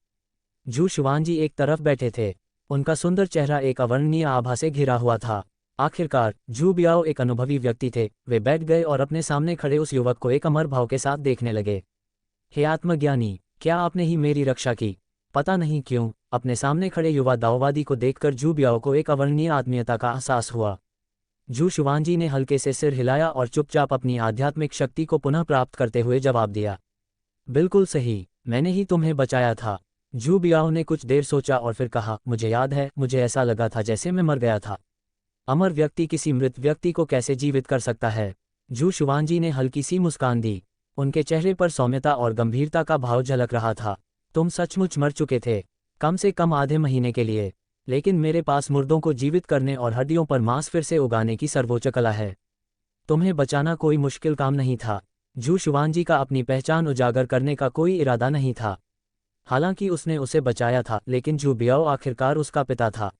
जू शुआंजी एक तरफ बैठे थे। उनका सुंदर चेहरा एक अवर्णनीय आभा से घिरा हुआ था। आखिरकार जू बियाओ एक अनुभवी व्यक्ति थे। वे बैठ गए और अपने सामने खड़े उस युवक को एक अमर भाव के साथ देखने लगे। हे आत्मज्ञानी, क्या आपने ही मेरी रक्षा की? पता नहीं क्यों अपने सामने खड़े युवा दाओवादी को देखकर जू बियाओ को एक अवर्णनीय आत्मीयता का एहसास हुआ। जू शुआंजी ने हल्के से सिर हिलाया और चुपचाप अपनी आध्यात्मिक शक्ति को पुनः प्राप्त करते हुए जवाब दिया, बिल्कुल सही, मैंने ही तुम्हें बचाया था। जू बियाओ ने कुछ देर सोचा और फिर कहा, मुझे याद है, मुझे ऐसा लगा था जैसे मैं मर गया था। अमर व्यक्ति किसी मृत व्यक्ति को कैसे जीवित कर सकता है? जू शुआंजी ने हल्की सी मुस्कान दी। उनके चेहरे पर सौम्यता और गंभीरता का भाव झलक रहा था। तुम सचमुच मर चुके थे, कम से कम आधे महीने के लिए, लेकिन मेरे पास मुर्दों को जीवित करने और हड्डियों पर मांस फिर से उगाने की सर्वोच्च कला है। तुम्हें बचाना कोई मुश्किल काम नहीं था। जू शुआनजी का अपनी पहचान उजागर करने का कोई इरादा नहीं था। हालांकि उसने उसे बचाया था, लेकिन जू बियाओ आखिरकार उसका पिता था।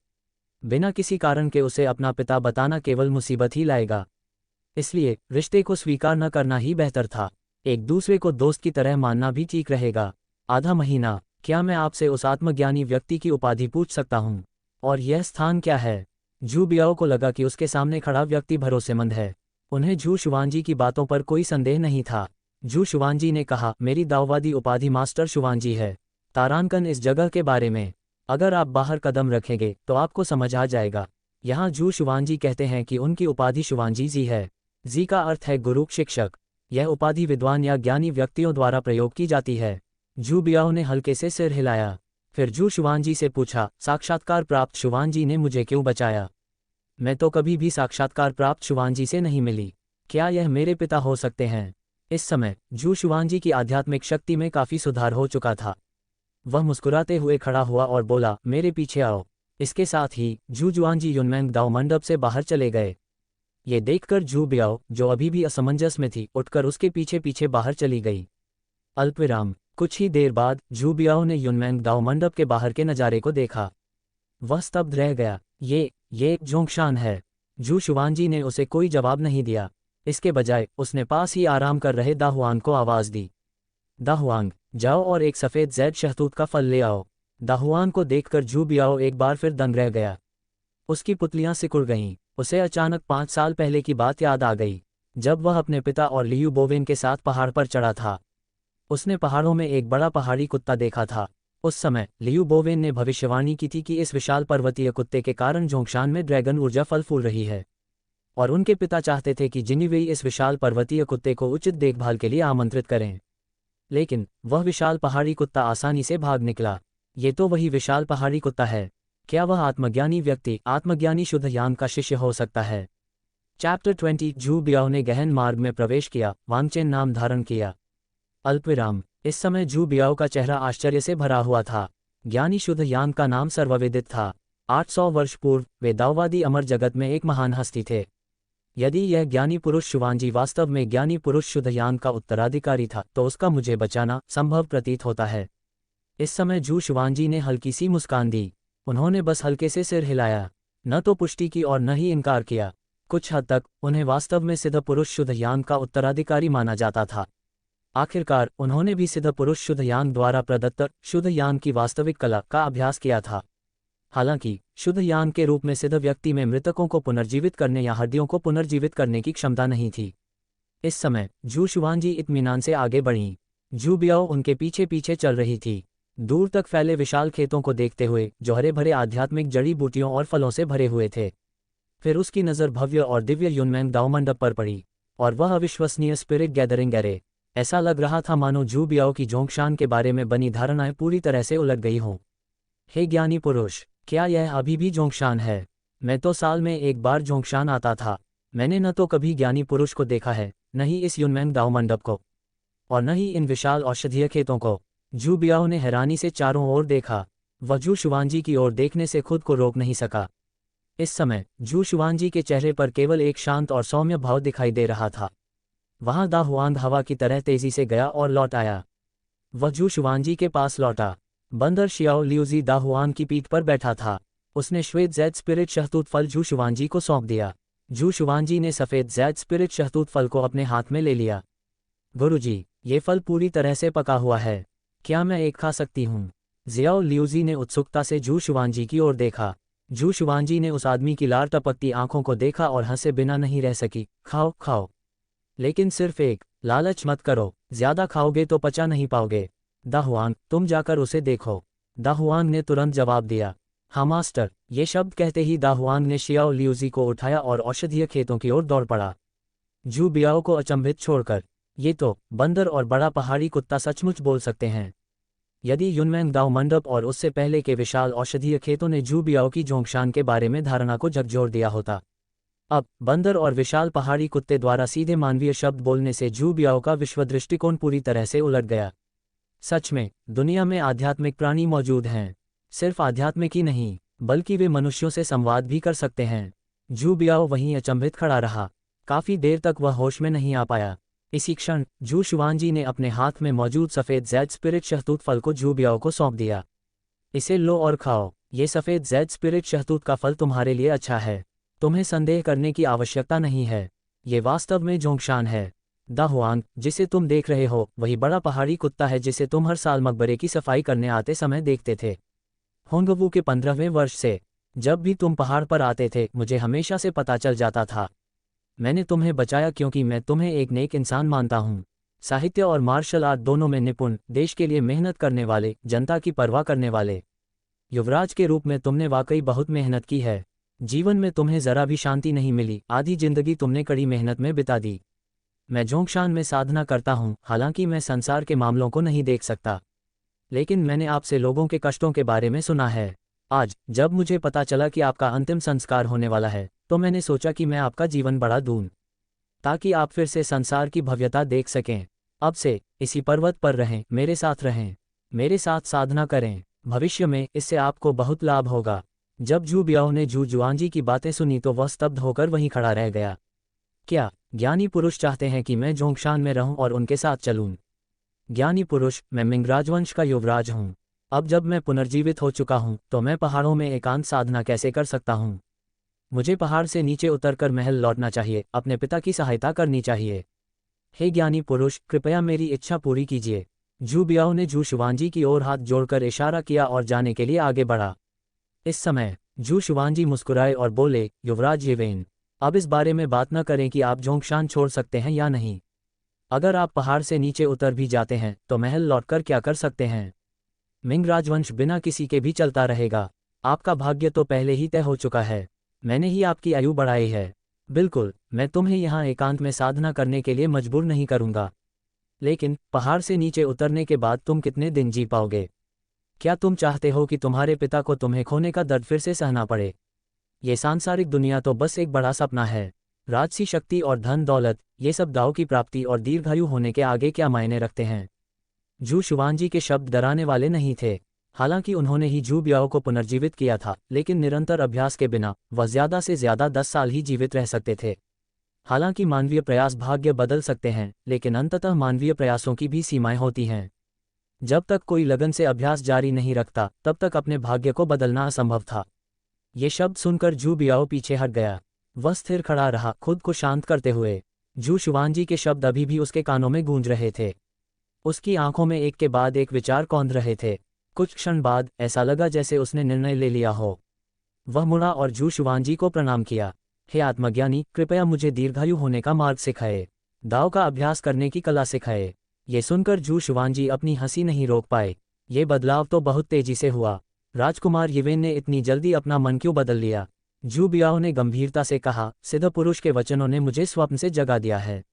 बिना किसी कारण के उसे अपना पिता बताना केवल मुसीबत ही लाएगा। इसलिए रिश्ते को स्वीकार न करना ही बेहतर था। एक दूसरे को दोस्त की तरह मानना भी ठीक रहेगा। आधा महीना, क्या मैं आपसे उस आत्मज्ञानी व्यक्ति की उपाधि पूछ सकता हूँ? और यह स्थान क्या है? जू बियाओ को लगा कि उसके सामने खड़ा व्यक्ति भरोसेमंद है। उन्हें जू शुआनजी की बातों पर कोई संदेह नहीं था। जू शुआनजी ने कहा, मेरी दाववादी उपाधि मास्टर शुआनजी है। तारानकन इस जगह के बारे में अगर आप बाहर कदम रखेंगे तो आपको समझ आ जाएगा। यहाँ जू शुआनजी कहते हैं कि उनकी उपाधि शुआनजी जी है। जी का अर्थ है गुरु, शिक्षक। यह उपाधि विद्वान या ज्ञानी व्यक्तियों द्वारा प्रयोग की जाती है। जू बियाओ ने हल्के से सिर हिलाया। फिर जू शुआनजी से पूछा, साक्षात्कार प्राप्त शुआनजी ने मुझे क्यों बचाया? मैं तो कभी भी साक्षात्कार प्राप्त शुआनजी से नहीं मिली। क्या यह मेरे पिता हो सकते हैं? इस समय जू शुआनजी की आध्यात्मिक शक्ति में काफी सुधार हो चुका था। वह मुस्कुराते हुए खड़ा हुआ और बोला, मेरे पीछे आओ। इसके साथ ही जू जुआनजी युनमेंग दाओ मंडप से बाहर चले गए। ये देखकर जू बियाओ, जो अभी भी असमंजस में थी, उठकर उसके पीछे पीछे बाहर चली गई। अल्पविराम, कुछ ही देर बाद जू बियाओ ने युनमेंग दाओ मंडप के बाहर के नज़ारे को देखा। वह स्तब्ध रह गया। ये एक जोंगशान है। जू शुआनजी ने उसे कोई जवाब नहीं दिया। इसके बजाय उसने पास ही आराम कर रहे दाहुआंग को आवाज दी, दाहुआंग, जाओ और एक सफ़ेद जैद शहतूत का फल ले आओ। दाहुआंग को देखकर जू बियाओ एक बार फिर दंग रह गया। उसकी पुतलियां सिकुड़ गईं। उसे अचानक 5 साल पहले की बात याद आ गई, जब वह अपने पिता और लियू बोवेन के साथ पहाड़ पर चढ़ा था। उसने पहाड़ों में एक बड़ा पहाड़ी कुत्ता देखा था। उस समय लियू बोवेन ने भविष्यवाणी की थी कि इस विशाल पर्वतीय कुत्ते के कारण जोंगशान में ड्रैगन ऊर्जा फल फूल रही है, और उनके पिता चाहते थे कि जिन्वेई इस विशाल पर्वतीय कुत्ते को उचित देखभाल के लिए आमंत्रित करें। लेकिन वह विशाल पहाड़ी कुत्ता आसानी से भाग निकला। ये तो वही विशाल पहाड़ी कुत्ता है। क्या वह आत्मज्ञानी व्यक्ति आत्मज्ञानी शुद्ध यान का शिष्य हो सकता है? चैप्टर 20। जू बियाओ ने गहन मार्ग में प्रवेश किया, वांगचेन नाम धारण किया। अल्पविराम, इस समय जू बियाओ का चेहरा आश्चर्य से भरा हुआ था। ज्ञानी शुद्ध यान का नाम सर्वविदित था। 800 वर्ष पूर्व वे दाववादी अमर जगत में एक महान हस्ती थे। यदि यह ज्ञानी पुरुष शुआनजी वास्तव में ज्ञानी पुरुष शुद्धयान का उत्तराधिकारी था, तो उसका मुझे बचाना संभव प्रतीत होता है। इस समय जू शुआनजी ने हल्की सी मुस्कान दी। उन्होंने बस हल्के से सिर हिलाया, न तो पुष्टि की और न ही इनकार किया। कुछ हद तक उन्हें वास्तव में सिद्ध पुरुष शुद्धयान का उत्तराधिकारी माना जाता था। आखिरकार उन्होंने भी सिद्ध पुरुष शुद्धयान द्वारा प्रदत्त शुद्धयान की वास्तविक कला का अभ्यास किया था। हालांकि शुद्ध यान के रूप में सिद्ध व्यक्ति में मृतकों को पुनर्जीवित करने या हड्डियों को पुनर्जीवित करने की क्षमता नहीं थी। इस समय जू शुआनजी इत्मीनान से आगे बढ़ीं। जू बियाओ उनके पीछे पीछे चल रही थी, दूर तक फैले विशाल खेतों को देखते हुए, जो हरे भरे आध्यात्मिक जड़ी बूटियों और फलों से भरे हुए थे। फिर उसकी नज़र भव्य और दिव्य युनमेंग दाओ मंडप पर पड़ी, और वह अविश्वसनीय स्पिरिट गैदरिंग गैरे। ऐसा लग रहा था मानो जू बियाओ की जोंगशान के बारे में बनी धारणाएं पूरी तरह से उलट गई हों। हे ज्ञानी पुरुष, क्या यह अभी भी जोंगशान है? मैं तो साल में एक बार जोंगशान आता था। मैंने न तो कभी ज्ञानी पुरुष को देखा है, न ही इस युनमेंग दाओ मंडप को, और न ही इन विशाल औषधीय खेतों को। जू बियाओ ने हैरानी से चारों ओर देखा। वह जू शुआनजी की ओर देखने से खुद को रोक नहीं सका। इस समय जू शुआनजी के चेहरे पर केवल एक शांत और सौम्य भाव दिखाई दे रहा था। वहां दाहुआंग हवा की तरह तेजी से गया और लौट आया। वह जू शुआनजी के पास लौटा। बंदर शियाओ लियूजी दाहुआन की पीठ पर बैठा था। उसने श्वेत जैद स्पिरिट शहतूत फल जू शुआनजी को सौंप दिया। जू शुआनजी ने सफ़ेद जैद स्पिरिट शहतूत फल को अपने हाथ में ले लिया। गुरुजी, ये फल पूरी तरह से पका हुआ है, क्या मैं एक खा सकती हूँ? जियाओ लियूजी ने उत्सुकता से जू शुआनजी की ओर देखा। जू शुआनजी ने उस आदमी की लाल टपकती आंखों को देखा और हंसे बिना नहीं रह सकी। खाओ खाओ, लेकिन सिर्फ एक, लालच मत करो, ज्यादा खाओगे तो पचा नहीं पाओगे। दाहुआंग, तुम जाकर उसे देखो। दाहुआंग ने तुरंत जवाब दिया। हाँ मास्टर। ये शब्द कहते ही दाहुआंग ने शियाओ लियूजी को उठाया और औषधीय खेतों की ओर दौड़ पड़ा। जू बियाओ को अचंभित छोड़कर, ये तो बंदर और बड़ा पहाड़ी कुत्ता सचमुच बोल सकते हैं। यदि युनमेंग दाओ मंडप और उससे पहले के विशाल औषधीय खेतों ने जू बियाओ की जोंगशान के बारे में धारणा को झकझोर दिया होता, अब बंदर और विशाल पहाड़ी कुत्ते द्वारा सीधे मानवीय शब्द बोलने से जू बियाओ का विश्व दृष्टिकोण पूरी तरह से उलट गया। सच में दुनिया में आध्यात्मिक प्राणी मौजूद हैं। सिर्फ आध्यात्मिक ही नहीं, बल्कि वे मनुष्यों से संवाद भी कर सकते हैं। जू बियाओ वहीं अचंभित खड़ा रहा। काफी देर तक वह होश में नहीं आ पाया। इसी क्षण जू शुआनजी ने अपने हाथ में मौजूद सफ़ेद जैड स्पिरिट शहतूत फल को जू बियाओ को सौंप दिया। इसे लो और खाओ। ये सफ़ेद जैड स्पिरिट शहतूत का फल तुम्हारे लिए अच्छा है। तुम्हें संदेह करने की आवश्यकता नहीं है। ये वास्तव में जोंगशान है। द हुआंग जिसे तुम देख रहे हो वही बड़ा पहाड़ी कुत्ता है जिसे तुम हर साल मकबरे की सफाई करने आते समय देखते थे। होंगवू के 15वें वर्ष से जब भी तुम पहाड़ पर आते थे मुझे हमेशा से पता चल जाता था। मैंने तुम्हें बचाया क्योंकि मैं तुम्हें एक नेक इंसान मानता हूँ। साहित्य और मार्शल आर्ट दोनों में निपुण, देश के लिए मेहनत करने वाले, जनता की परवाह करने वाले। युवराज के रूप में तुमने वाकई बहुत मेहनत की है। जीवन में तुम्हें जरा भी शांति नहीं मिली। आधी जिंदगी तुमने कड़ी मेहनत में बिता दी। मैं जोंगशान में साधना करता हूँ, हालांकि मैं संसार के मामलों को नहीं देख सकता, लेकिन मैंने आपसे लोगों के कष्टों के बारे में सुना है। आज जब मुझे पता चला कि आपका अंतिम संस्कार होने वाला है तो मैंने सोचा कि मैं आपका जीवन बढ़ा दूं, ताकि आप फिर से संसार की भव्यता देख सकें। अब से इसी पर्वत पर रहें, मेरे साथ रहें, मेरे साथ साधना करें। भविष्य में इससे आपको बहुत लाभ होगा। जब जू बियाओ ने जू जुआनजी की बातें सुनी तो वह स्तब्ध होकर वहीं खड़ा रह गया। क्या ज्ञानी पुरुष चाहते हैं कि मैं जोंगशान में रहूं और उनके साथ चलूं? ज्ञानी पुरुष, मैं मिंग राजवंश का युवराज हूं। अब जब मैं पुनर्जीवित हो चुका हूं तो मैं पहाड़ों में एकांत साधना कैसे कर सकता हूं? मुझे पहाड़ से नीचे उतरकर महल लौटना चाहिए, अपने पिता की सहायता करनी चाहिए। हे ज्ञानी पुरुष, कृपया मेरी इच्छा पूरी कीजिए। जू बियाओ ने जू शुआनजी की ओर हाथ जोड़कर इशारा किया और जाने के लिए आगे बढ़ा। इस समय जू शुआनजी मुस्कुराए और बोले, युवराज येवेन, अब इस बारे में बात न करें कि आप जोंगशान छोड़ सकते हैं या नहीं। अगर आप पहाड़ से नीचे उतर भी जाते हैं तो महल लौटकर क्या कर सकते हैं? मिंग राजवंश बिना किसी के भी चलता रहेगा। आपका भाग्य तो पहले ही तय हो चुका है। मैंने ही आपकी आयु बढ़ाई है। बिल्कुल, मैं तुम्हें यहाँ एकांत में साधना करने के लिए मजबूर नहीं करूँगा। लेकिन पहाड़ से नीचे उतरने के बाद तुम कितने दिन जी पाओगे? क्या तुम चाहते हो कि तुम्हारे पिता को तुम्हें खोने का दर्द फिर से सहना पड़े? ये सांसारिक दुनिया तो बस एक बड़ा सपना है। राजसी शक्ति और धन दौलत, ये सब दाव की प्राप्ति और दीर्घायु होने के आगे क्या मायने रखते हैं? जू शुआनजी के शब्द डराने वाले नहीं थे। हालांकि उन्होंने ही जू बियाओ को पुनर्जीवित किया था, लेकिन निरंतर अभ्यास के बिना वह ज़्यादा से ज़्यादा 10 साल ही जीवित रह सकते थे। हालांकि मानवीय प्रयास भाग्य बदल सकते हैं, लेकिन अंततः मानवीय प्रयासों की भी सीमाएं होती हैं। जब तक कोई लगन से अभ्यास जारी नहीं रखता तब तक अपने भाग्य को बदलना असंभव था। ये शब्द सुनकर जू बियाओ पीछे हट गया। वह स्थिर खड़ा रहा, खुद को शांत करते हुए। जू शुआनजी के शब्द अभी भी उसके कानों में गूंज रहे थे। उसकी आंखों में एक के बाद एक विचार कौंध रहे थे। कुछ क्षण बाद ऐसा लगा जैसे उसने निर्णय ले लिया हो। वह मुड़ा और जू शुआनजी को प्रणाम किया। हे आत्मज्ञानी, कृपया मुझे दीर्घायु होने का मार्ग सिखाए, दाव का अभ्यास करने की कला सिखाए। ये सुनकर जू शुआनजी अपनी हंसी नहीं रोक पाए। ये बदलाव तो बहुत तेजी से हुआ। राजकुमार येवेन ने इतनी जल्दी अपना मन क्यों बदल लिया? जू बियाओ ने गंभीरता से कहा, सिद्ध पुरुष के वचनों ने मुझे स्वप्न से जगा दिया है।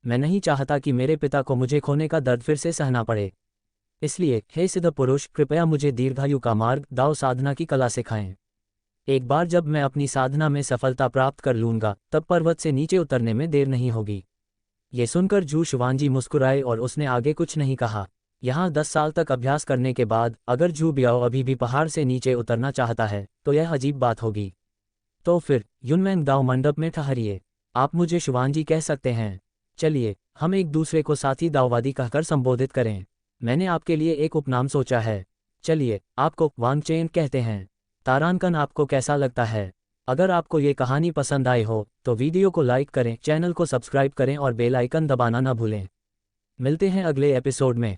मैं नहीं चाहता कि मेरे पिता को मुझे खोने का दर्द फिर से सहना पड़े। इसलिए हे सिद्ध पुरुष, कृपया मुझे दीर्घायु का मार्ग, दाव साधना की कला सिखाएं। एक बार जब मैं अपनी साधना में सफलता प्राप्त कर लूंगा तब पर्वत से नीचे उतरने में देर नहीं होगी। ये सुनकर जू शुआनजी मुस्कुराए और उसने आगे कुछ नहीं कहा। यहाँ 10 साल तक अभ्यास करने के बाद अगर जू बियाओ अभी भी पहाड़ से नीचे उतरना चाहता है तो यह अजीब बात होगी। तो फिर युनमैंग दाव मंडप में ठहरिए। आप मुझे शुआनजी कह सकते हैं। चलिए हम एक दूसरे को साथी दाववादी कहकर संबोधित करें। मैंने आपके लिए एक उपनाम सोचा है। चलिए आपको वांगचेन कहते हैं। तारांकन आपको कैसा लगता है? अगर आपको ये कहानी पसंद आई हो तो वीडियो को लाइक करें, चैनल को सब्सक्राइब करें और बेल आइकन दबाना न भूलें। मिलते हैं अगले एपिसोड में।